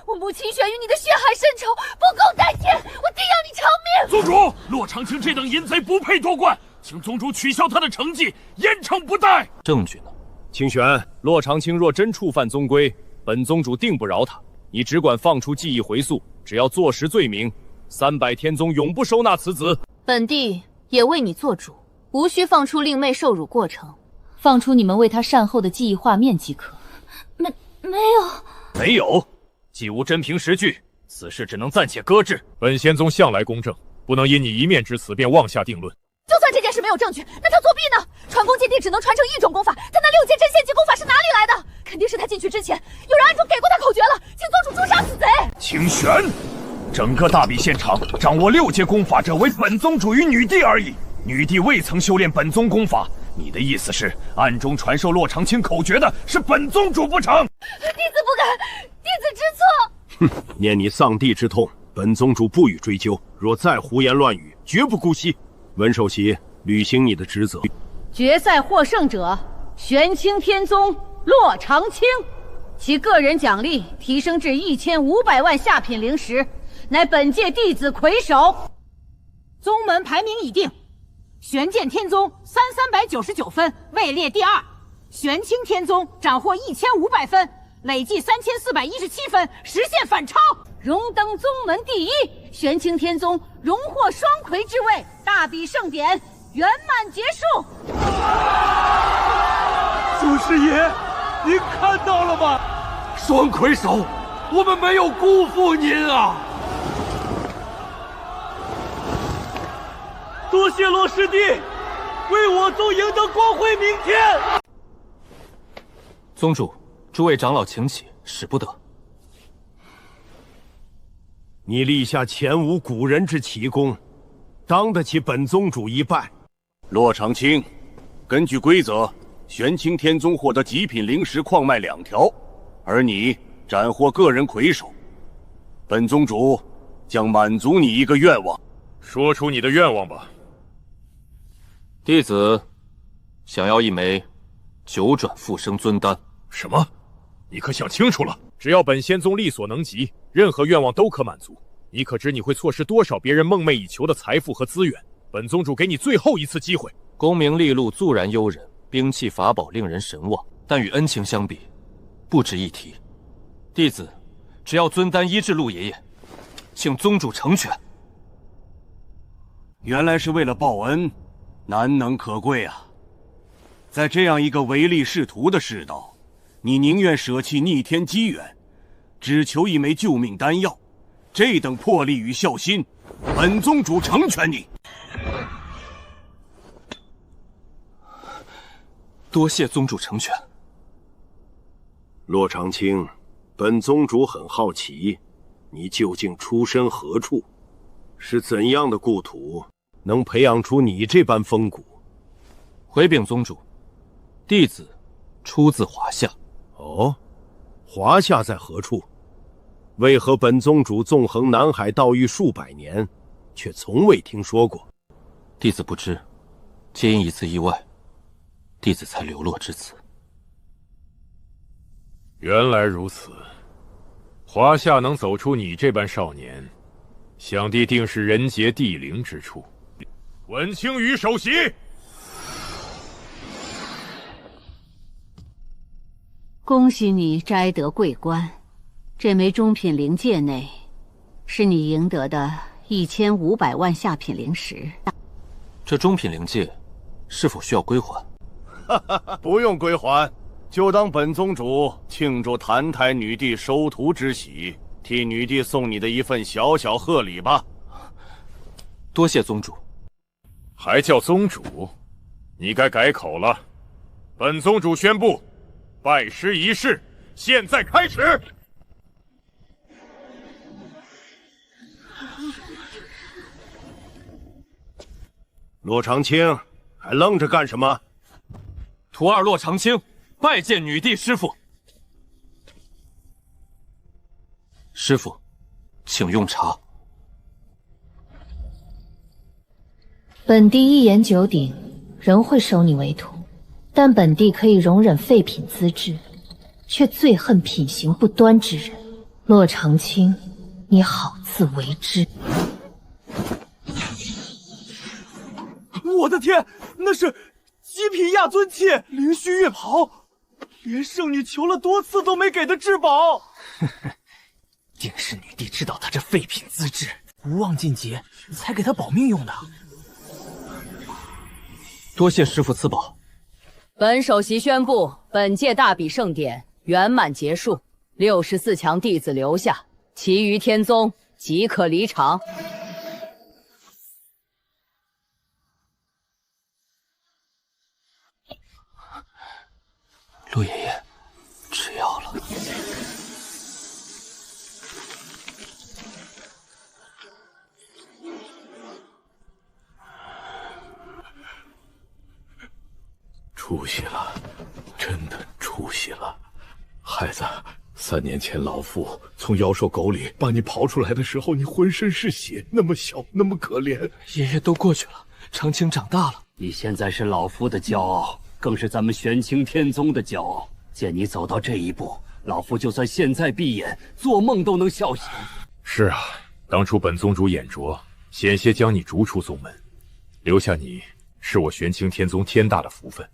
我母亲悬于你的血海深仇，不共戴天，我定要你偿命！宗主，洛长青这等淫贼不配夺冠，请宗主取消他的成绩，严惩不贷。证据呢？清玄，洛长青若真触犯宗规，本宗主定不饶他。你只管放出记忆回溯，只要坐实罪名，300天宗永不收纳此子。本帝也为你做主，无需放出令妹受辱过程，放出你们为她善后的记忆画面即可。没有，既无真凭实据，此事只能暂且搁置。本仙宗向来公正，不能因你一面之词便妄下定论。就算这件事没有证据，那他作弊呢？传功鉴定只能传承一种功法，他那6阶真仙级功法是哪里来的？肯定是他进去之前，有人暗中给过他口诀了，请宗主诛杀此贼！清玄，整个大比现场掌握6阶功法者为本宗主与女帝而已，女帝未曾修炼本宗功法。你的意思是，暗中传授洛长青口诀的是本宗主不成？弟子不敢，弟子知错。哼，念你丧弟之痛，本宗主不予追究。若再胡言乱语，绝不姑息。文首席，履行你的职责。决赛获胜者，玄清天宗洛长青，其个人奖励提升至1500万下品灵石，乃本届弟子魁首。宗门排名已定，玄剑天宗3399分，位列第2；玄清天宗斩获1500分，累计3417分，实现反超，荣登宗门第1。玄清天宗荣获双魁之位，大比盛典圆满结束。祖师爷，您看到了吗？双魁首，我们没有辜负您啊！多谢洛师弟，为我宗赢得光辉明天。宗主，诸位长老请起，使不得。你立下前无古人之奇功，当得起本宗主一拜。洛长青，根据规则，玄清天宗获得极品灵石矿脉2条，而你斩获个人魁首。本宗主将满足你一个愿望。说出你的愿望吧。弟子想要一枚9转复生尊丹。什么？你可想清楚了？只要本仙宗力所能及，任何愿望都可满足。你可知你会错失多少别人梦寐以求的财富和资源？本宗主给你最后一次机会。功名利禄自然悠人，兵器法宝令人神往，但与恩情相比，不值一提。弟子只要尊丹医治陆爷爷，请宗主成全。原来是为了报恩，难能可贵啊！在这样一个唯利是图的世道，你宁愿舍弃逆天机缘，只求一枚救命丹药，这等魄力与孝心，本宗主成全你。多谢宗主成全。洛长青，本宗主很好奇，你究竟出身何处？是怎样的故土，能培养出你这般风骨？回禀宗主，弟子出自华夏。哦，华夏在何处？为何本宗主纵横南海盗域数百年，却从未听说过？弟子不知，皆因一次意外，弟子才流落至此。原来如此，华夏能走出你这般少年，想必定是人杰地灵之处。文清宇首席，恭喜你摘得桂冠，这枚中品灵戒内，是你赢得的1500万下品灵石。这中品灵戒是否需要归还？不用归还，就当本宗主庆祝澹台女帝收徒之喜，替女帝送你的一份小小贺礼吧。多谢宗主。还叫宗主？你该改口了。本宗主宣布，拜师仪式现在开始。洛长青，还愣着干什么？徒儿洛长青拜见女帝师傅。师傅，请用茶。本帝一言九鼎，仍会收你为徒，但本帝可以容忍废品资质，却最恨品行不端之人。洛长青，你好自为之。我的天，那是极品亚尊器灵虚月袍，连圣女求了多次都没给的至宝。定是女帝知道他这废品资质无望晋级，才给他保命用的。多谢师父赐宝。本首席宣布，本届大比盛典圆满结束，64强弟子留下，其余天宗即可离场。陆爷爷，吃药了。出息了，真的出息了，孩子。3年前老夫从妖兽狗里把你刨出来的时候，你浑身是血，那么小，那么可怜。爷爷都过去了，长青长大了。你现在是老夫的骄傲，更是咱们玄清天宗的骄傲。见你走到这一步，老夫就算现在闭眼，做梦都能笑醒。是啊，当初本宗主眼拙，险些将你逐出宗门，留下你是我玄清天宗天大的福分。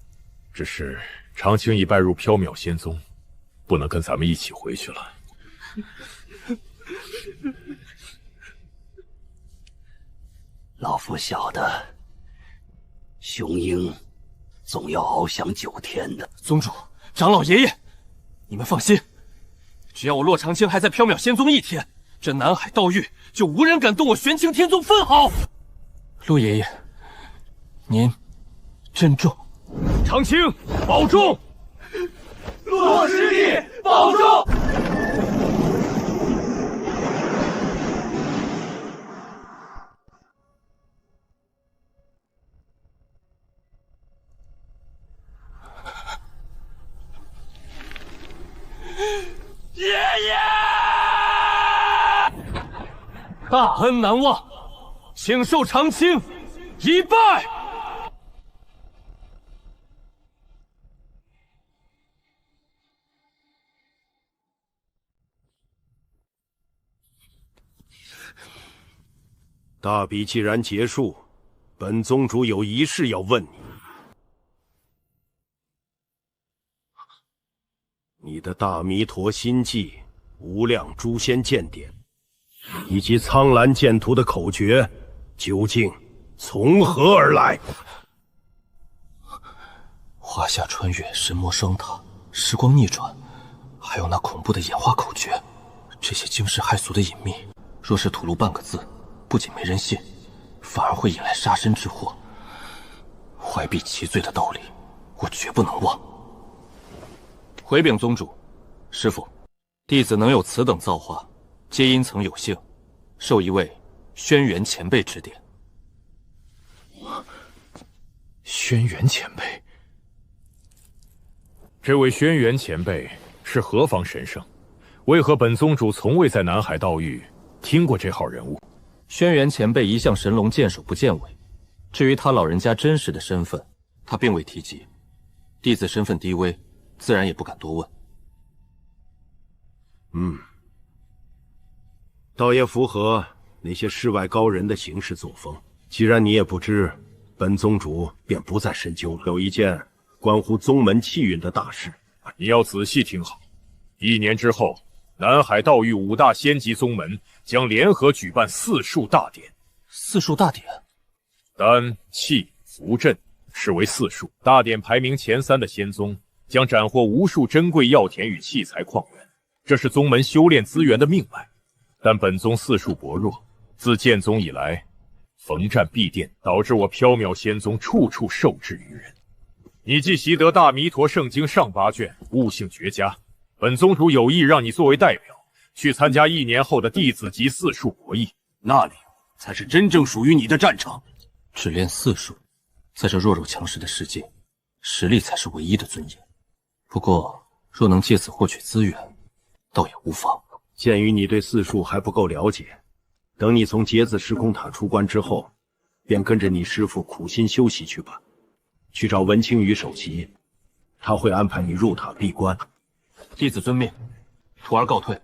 只是长青已拜入缥缈仙宗，不能跟咱们一起回去了。老夫晓得，雄鹰总要翱翔9天的。宗主，长老爷爷，你们放心，只要我洛长青还在缥缈仙宗1天，这南海道域就无人敢动我玄清天宗分毫。陆爷爷，您珍重。长青，保重！洛师弟，保重！爷爷，大恩难忘，请受长青一拜。大比既然结束，本宗主有一事要问你。你的大弥陀心迹、无量诛仙剑典，以及苍蓝剑图的口诀，究竟从何而来？华夏穿越、神魔双塔、时光逆转，还有那恐怖的演化口诀，这些惊世骇俗的隐秘，若是吐露半个字，不仅没人信，反而会引来杀身之祸。怀璧其罪的道理，我绝不能忘。回禀宗主，师父，弟子能有此等造化，皆因曾有幸受一位轩辕前辈指点。轩辕前辈，这位轩辕前辈是何方神圣？为何本宗主从未在南海道域听过这号人物？轩辕前辈一向神龙见首不见尾，至于他老人家真实的身份，他并未提及。弟子身份低微，自然也不敢多问。倒也符合那些世外高人的行事作风。既然你也不知，本宗主便不再深究了。有一件关乎宗门气运的大事，你要仔细听好。1年之后，南海道域5大仙级宗门将联合举办4术大典。4术大典？丹、气、符、阵视为4术。大典排名前3的仙宗将斩获无数珍贵药田与器材矿源，这是宗门修炼资源的命脉。但本宗4术薄弱，自建宗以来，逢战必电，导致我缥缈仙宗处处受制于人。你既习得大弥陀圣经上8卷，悟性绝佳，本宗主有意让你作为代表，去参加1年后的弟子级4术博弈，那里才是真正属于你的战场。只练4术，在这弱肉强食的世界，实力才是唯一的尊严。不过，若能借此获取资源，倒也无妨。鉴于你对4术还不够了解，等你从劫子时空塔出关之后，便跟着你师父苦心修习去吧。去找文清羽首席，他会安排你入塔闭关。弟子遵命，徒儿告退。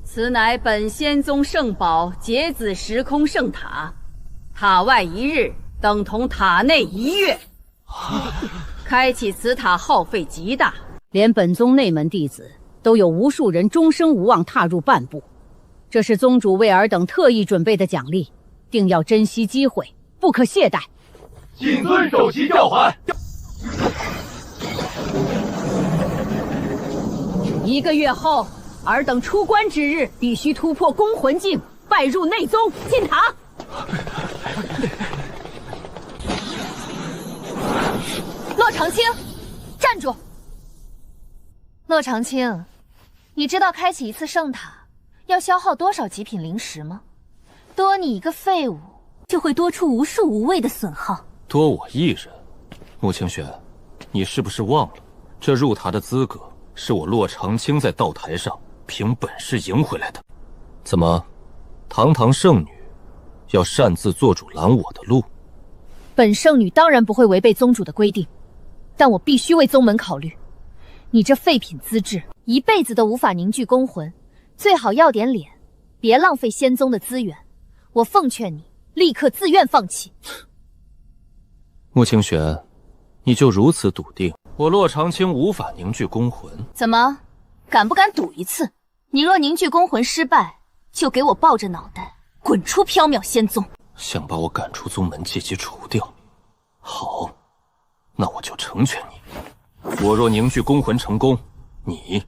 此乃本仙宗圣宝劫子时空圣塔，塔外1日等同塔内1月。开启此塔耗费极大，连本宗内门弟子都有无数人终生无望踏入半步。这是宗主为尔等特意准备的奖励，定要珍惜机会，不可懈怠。谨遵首席教诲。 1个月后，尔等出关之日，必须突破攻魂境，拜入内宗，进塔。洛长青，站住！洛长青，你知道开启一次圣塔要消耗多少极品灵石吗？多你一个废物，就会多出无数无谓的损耗。多我1人，穆清玄，你是不是忘了，这入塔的资格是我洛长青在道台上凭本事赢回来的？怎么，堂堂圣女要擅自做主拦我的路？本圣女当然不会违背宗主的规定，但我必须为宗门考虑。你这废品资质，一辈子都无法凝聚攻魂，最好要点脸，别浪费仙宗的资源。我奉劝你立刻自愿放弃。穆清玄，你就如此笃定我洛长青无法凝聚攻魂？怎么，敢不敢赌一次？你若凝聚攻魂失败，就给我抱着脑袋滚出缥缈仙宗！想把我赶出宗门，借机除掉？好，那我就成全你。我若凝聚攻魂成功，你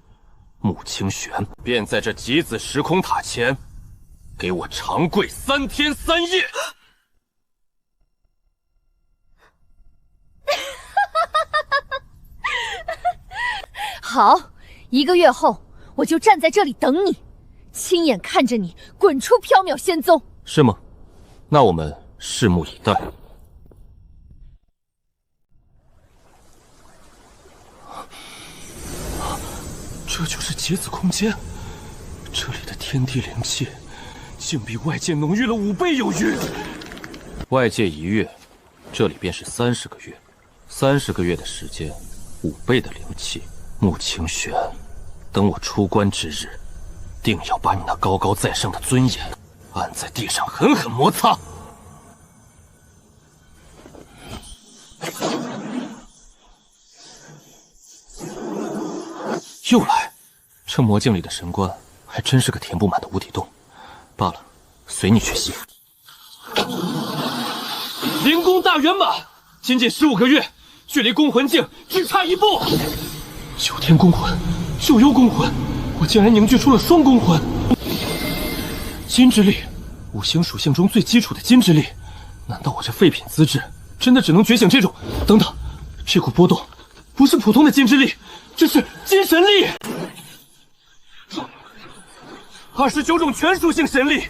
穆清玄便在这极子时空塔前给我长跪3天3夜。好，1个月后我就站在这里等你，亲眼看着你滚出缥缈仙宗。是吗？那我们拭目以待。这就是劫子空间，这里的天地灵气竟比外界浓郁了5倍有余。外界1月，这里便是30个月，30个月的时间，5倍的灵气。穆清玄，等我出关之日，定要把你那高高在上的尊严按在地上狠狠摩擦。又来，这魔镜里的神棺还真是个填不满的无底洞。罢了，随你去洗。灵功大圆满，仅仅15个月，距离攻魂境只差1步。9天攻魂，9幽攻魂，我竟然凝聚出了双攻魂。金之力，5行属性中最基础的金之力，难道我这废品资质真的只能觉醒这种？等等，这股波动不是普通的金之力，这是金神力，29种全属性神力。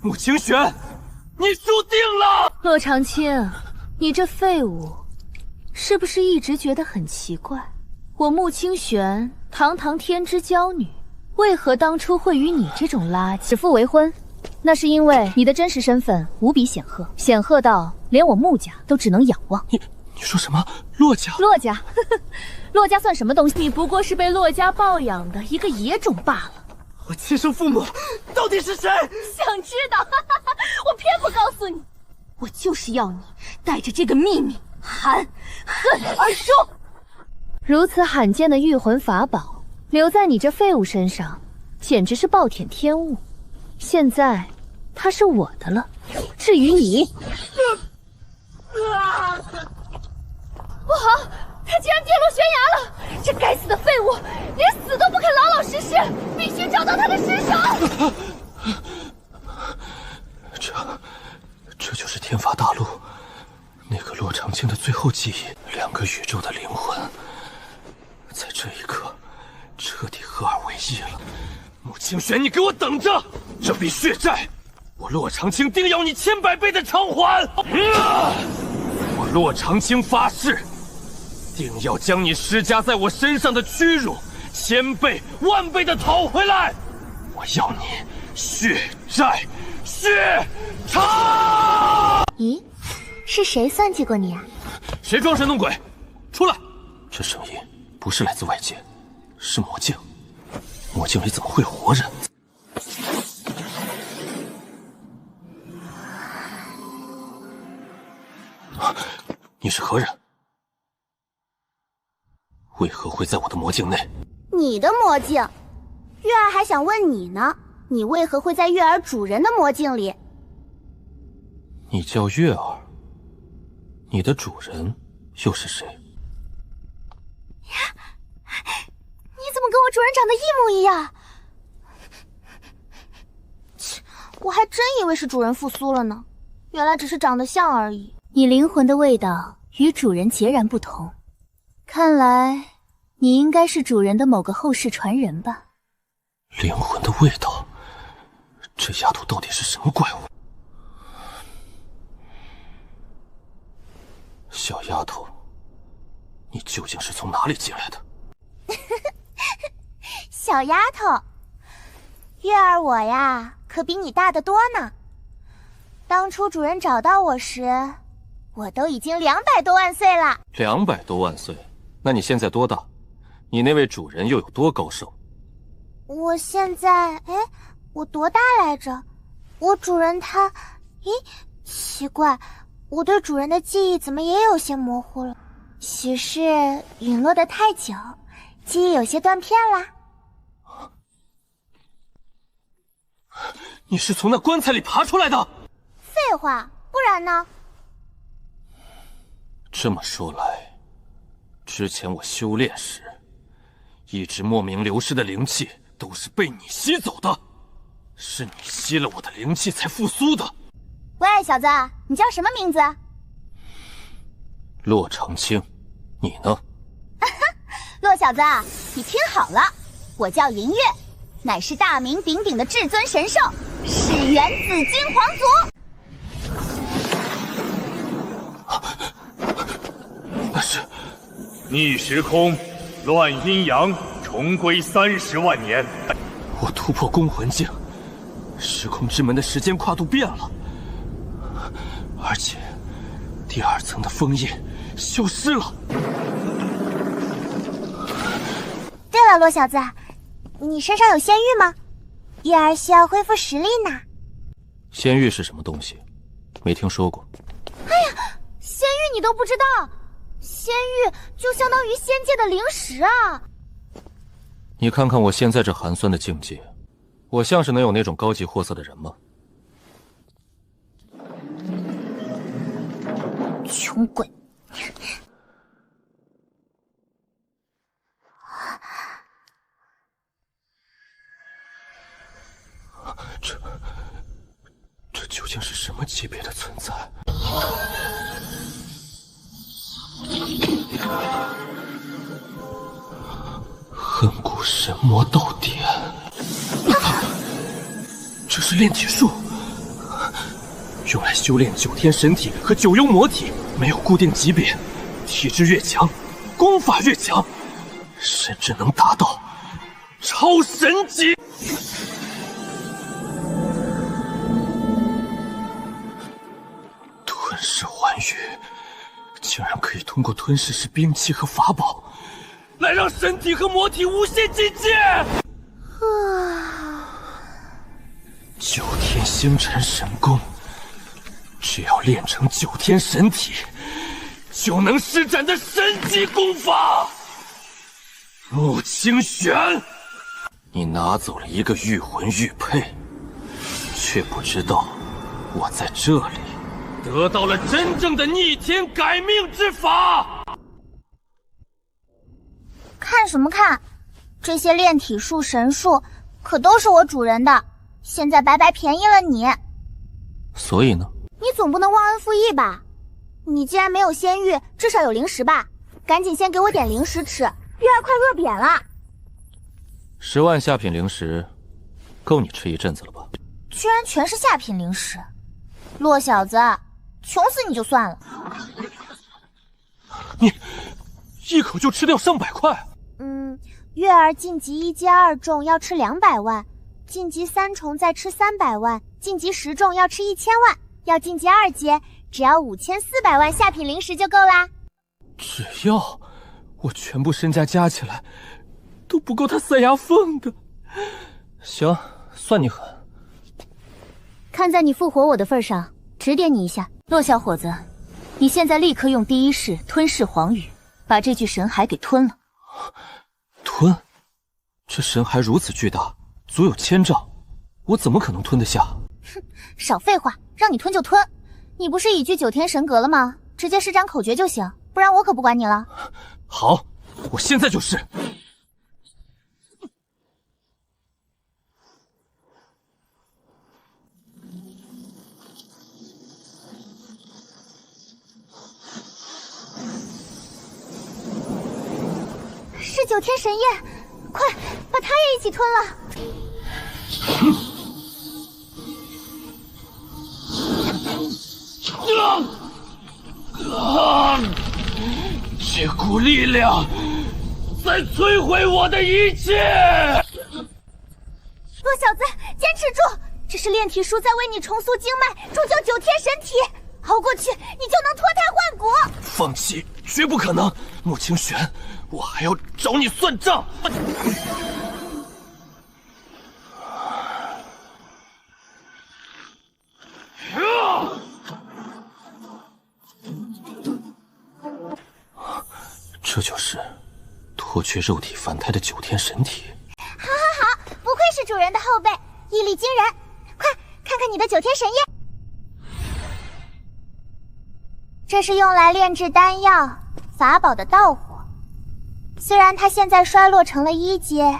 穆清玄，你输定了！洛长青，你这废物，是不是一直觉得很奇怪？我穆清玄，堂堂天之娇女，为何当初会与你这种垃圾指腹为婚？那是因为你的真实身份无比显赫，显赫到连我穆家都只能仰望。你说什么？洛家？洛家，呵呵，洛家算什么东西？你不过是被洛家抱养的一个野种罢了。我亲生父母到底是谁？想知道？我偏不告诉你，我就是要你带着这个秘密含恨而终。如此罕见的御魂法宝，留在你这废物身上，简直是暴殄天物。现在他是我的了。至于你，不好，他竟然跌落悬崖了！这该死的废物，连死都不肯老老实实，必须找到他的尸首。这就是天罚大陆那个洛长青的最后记忆，2个宇宙的灵魂，在这一刻彻底合二为一了。穆清玄，你给我等着！这笔血债，我洛长青定要你10000倍的偿还！我洛长青发誓，定要将你施加在我身上的屈辱1000倍、10000倍的讨回来！我要你血债血偿！咦，是谁算计过你啊？谁装神弄鬼？出来！这声音不是来自外界，是魔镜。魔镜里怎么会有活人？你是何人？为何会在我的魔镜内？你的魔镜？月儿还想问你呢，你为何会在月儿主人的魔镜里？你叫月儿，你的主人又是谁？你怎么跟我主人长得一模一样？切，我还真以为是主人复苏了呢，原来只是长得像而已。你灵魂的味道与主人截然不同，看来你应该是主人的某个后世传人吧？灵魂的味道，这丫头到底是什么怪物？小丫头，你究竟是从哪里进来的？小丫头，月儿我呀，可比你大得多呢。当初主人找到我时，我都已经200多万岁了。200多万岁？那你现在多大？你那位主人又有多高寿？我现在，我多大来着？我主人他，奇怪，我对主人的记忆怎么也有些模糊了？许是陨落的太久，记忆有些断片啦。你是从那棺材里爬出来的？废话，不然呢？这么说来，之前我修炼时，一直莫名流失的灵气都是被你吸走的，是你吸了我的灵气才复苏的。喂，小子，你叫什么名字？洛长青，你呢？洛小子，你听好了，我叫银月，乃是大名鼎鼎的至尊神兽，是元紫金皇族。那是逆时空，乱阴阳，重归30万年。我突破宫魂境，时空之门的时间跨度变了，而且第2层的封印消失了。对了，洛小子，你身上有仙玉吗？月儿需要恢复实力呢。仙玉是什么东西？没听说过。哎呀，仙玉你都不知道？仙玉就相当于仙界的灵石啊！你看看我现在这寒酸的境界，我像是能有那种高级货色的人吗？穷鬼！这究竟是什么级别的存在？恨骨神魔道典，这是炼体术，用来修炼9天神体和9幽魔体，没有固定级别，体质越强，功法越强，甚至能达到超神级。吞噬寰宇，竟然可以通过吞噬式兵器和法宝，来让神体和魔体无限进阶。9天星辰神功，只要练成9天神体，就能施展的神级功法。穆清玄，你拿走了一个御魂玉佩，却不知道我在这里得到了真正的逆天改命之法。看什么看？这些炼体术、神术可都是我主人的，现在白白便宜了你。所以呢？你总不能忘恩负义吧？你既然没有仙玉，至少有零食吧？赶紧先给我点零食吃，月儿快饿扁了。10万下品灵石，够你吃一阵子了吧？居然全是下品零食，骆小子，穷死你就算了。你一口就吃掉上百块？月儿晋级1阶2重要吃200万，晋级3重再吃300万，晋级10重要吃1000万，要晋级2阶只要5400万下品灵石就够啦。只要我全部身家加起来，都不够他塞牙缝的。行，算你狠。看在你复活我的份上，指点你一下。骆小伙子，你现在立刻用第一式吞噬黄羽，把这具神骸给吞了。吞？这神骸如此巨大，足有1000丈，我怎么可能吞得下？哼，少废话，让你吞就吞。你不是已具9天神格了吗？直接施展口诀就行，不然我可不管你了。好，我现在就是。是9天神焰，快把他也一起吞了。这股力量在摧毁我的一切。骆小子，坚持住！这是炼体术在为你重塑经脉，铸就9天神体。熬过去，你就能脱胎换骨。放弃，绝不可能！穆清玄，我还要找你算账。这就是脱去肉体凡胎的9天神体。好，不愧是主人的后辈，毅力惊人。快看看你的9天神焰，这是用来炼制丹药、法宝的道火。虽然它现在衰落成了1阶，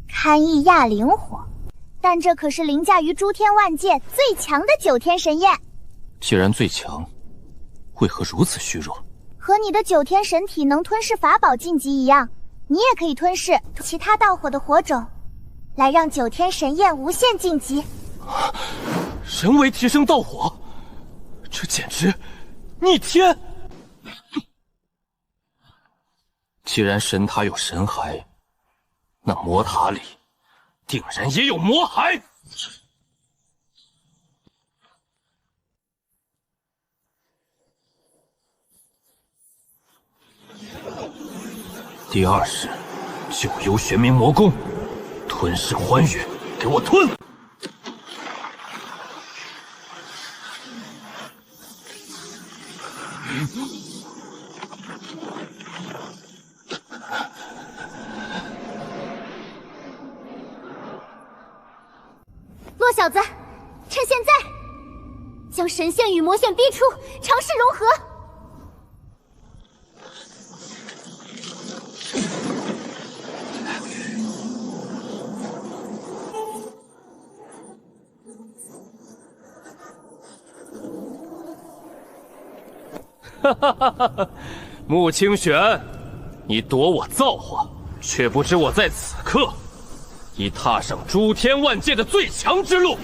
堪议亚灵火，但这可是凌驾于诸天万界最强的9天神焰。既然最强，为何如此虚弱？和你的9天神体能吞噬法宝晋级一样，你也可以吞噬其他道火的火种，来让9天神焰无限晋级。人为提升道火，这简直逆天！既然神塔有神骸，那魔塔里定然也有魔骸。第2式，九幽玄冥魔功，吞噬欢愉，给我吞！骆小子，趁现在将神线与魔线逼出，尝试融合。哈哈哈哈！穆清玄，你躲我造化，却不知我在此刻已踏上诸天万界的最强之路。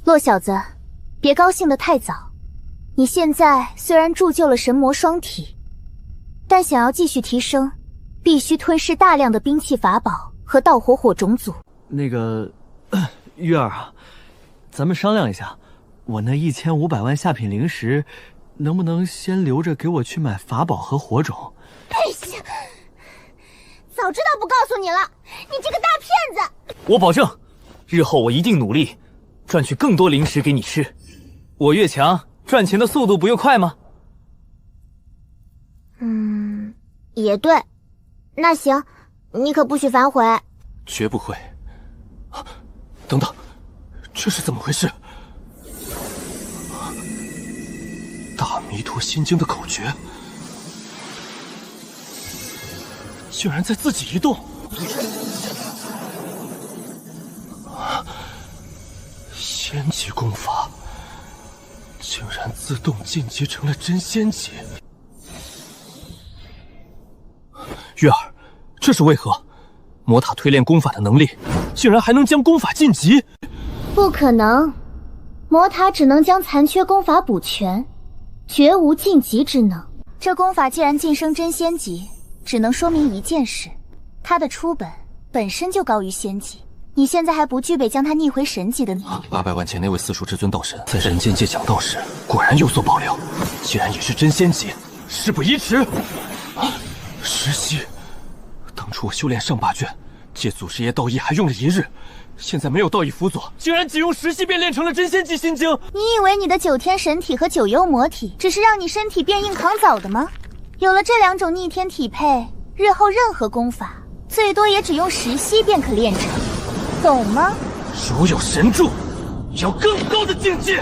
骆小子，别高兴得太早。你现在虽然铸就了神魔双体，但想要继续提升，必须吞噬大量的兵器法宝和道火火种组。那个，月儿啊，咱们商量一下，我那1500万下品灵石，能不能先留着给我去买法宝和火种？哎呀，早知道不告诉你了，你这个大骗子！我保证，日后我一定努力，赚取更多灵石给你吃。我越强，赚钱的速度不越快吗？也对。那行，你可不许反悔。绝不会。等等，这是怎么回事？大弥陀心经的口诀，竟然在自己移动。仙级功法竟然自动晋级成了真仙级。月儿，这是为何？魔塔推炼功法的能力，竟然还能将功法晋级？不可能，魔塔只能将残缺功法补全，绝无晋级之能。这功法既然晋升真仙级，只能说明一件事：它的出本本身就高于仙级。你现在还不具备将它逆回神级的能力。800万前那位四术至尊道神在人间界讲道时，果然有所保留。既然已是真仙级，事不宜迟。实习，当初我修炼上8卷，借祖师爷道义还用了1日，现在没有道义辅佐，竟然只用实习便练成了真仙级心经。你以为你的9天神体和9幽魔体只是让你身体变硬扛早的吗？有了这2种逆天体配，日后任何功法最多也只用实习便可练成，懂吗？如有神助，要更高的境界。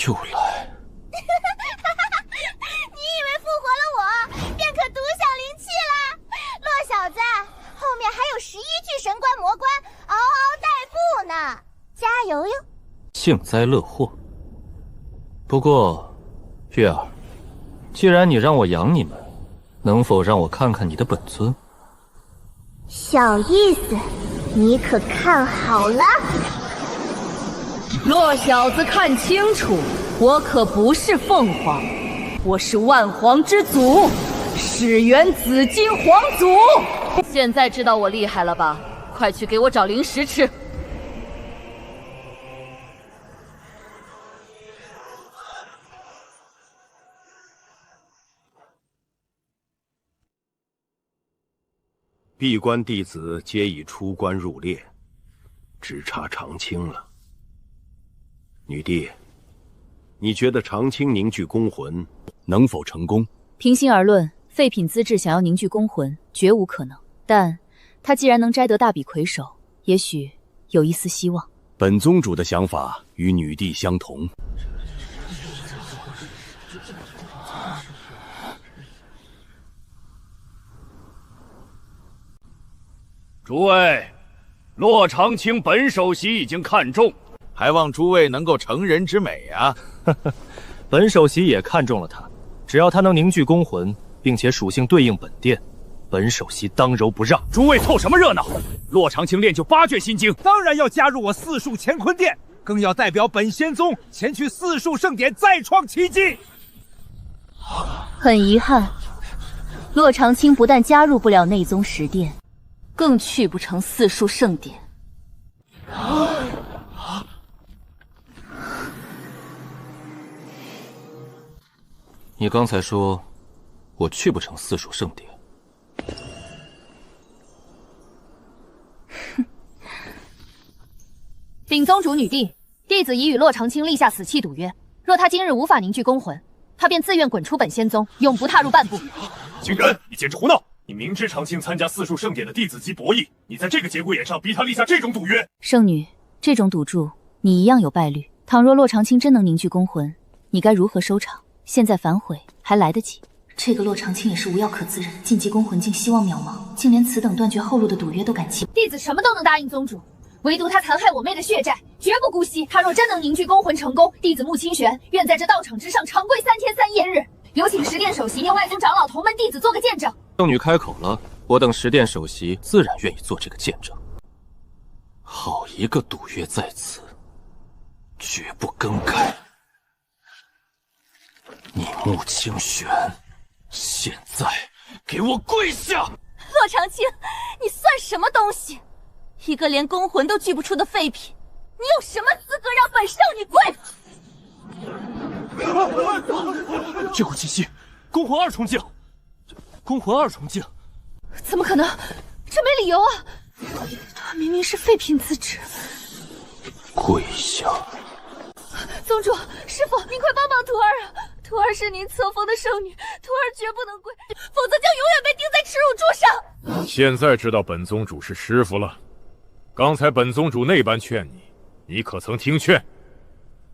又来。你以为复活了我便可独享灵气啦？骆小子，后面还有11具神官魔官嗷嗷待哺呢，加油哟！幸灾乐祸。不过，月儿，既然你让我养你们，能否让我看看你的本尊？小意思，你可看好了。骆小子，看清楚，我可不是凤凰，我是万皇之祖，始源紫金皇祖。现在知道我厉害了吧？快去给我找灵石吃。闭关弟子皆已出关入列，只差长青了。女帝，你觉得长青凝聚攻魂能否成功？平心而论，废品资质想要凝聚攻魂，绝无可能。但他既然能摘得大比魁首，也许有一丝希望。本宗主的想法与女帝相同。诸位，骆长青本首席已经看中，还望诸位能够成人之美啊！本首席也看中了他，只要他能凝聚攻魂，并且属性对应本殿，本首席当柔不让。诸位凑什么热闹？骆长青练就8卷心经，当然要加入我4术乾坤殿，更要代表本仙宗前去4术圣典再创奇迹。很遗憾，骆长青不但加入不了内宗10殿，更去不成4术圣典。你刚才说我去不成4术圣典。禀宗主女帝，弟子已与骆长青立下死契赌约，若他今日无法凝聚攻魂，他便自愿滚出本仙宗，永不踏入半步。景仁，你简直胡闹！你明知长青参加4术圣典的弟子级博弈，你在这个节骨眼上逼他立下这种赌约。圣女，这种赌注你一样有败率。倘若骆长青真能凝聚攻魂，你该如何收场？现在反悔还来得及。这个骆长青也是无药可自忍，晋级攻魂竟希望渺茫，竟连此等断绝后路的赌约都敢弃。弟子什么都能答应宗主，唯独他残害我妹的血债，绝不姑息。他若真能凝聚攻魂成功，弟子穆清玄愿在这道场之上长跪3天3夜日。有请10殿首席令外宗长老同门弟子做个见证。圣女开口了，我等10殿首席自然愿意做这个见证。好一个赌约在此，绝不更改。你穆清玄，现在给我跪下！骆长青，你算什么东西？一个连攻魂都聚不出的废品，你有什么资格让本圣女跪？这股气息，攻魂2重境，攻魂2重境，怎么可能？这没理由啊！他明明是废品资质。跪下！宗主，师父，您快帮帮徒儿啊！徒儿是您册封的圣女，徒儿绝不能归，否则将永远被钉在耻辱柱上。现在知道本宗主是师傅了。刚才本宗主那般劝你，你可曾听劝？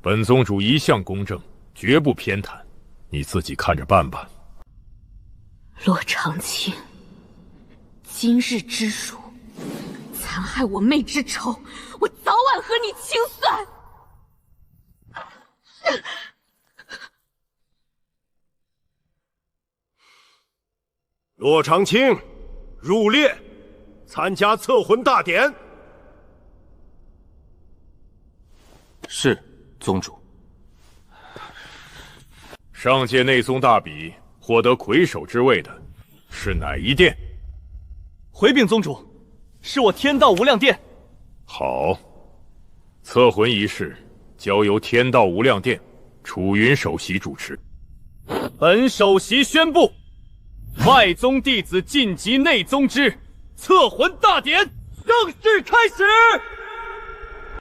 本宗主一向公正，绝不偏袒，你自己看着办吧。洛长青，今日之辱，残害我妹之仇，我早晚和你清算。洛长青，入列，参加册魂大典。是，宗主。上届内宗大比获得魁首之位的是哪一殿？回禀宗主，是我天道无量殿。好，册魂仪式交由天道无量殿楚云首席主持。本首席宣布，外宗弟子晋级内宗之册魂大典正式开始。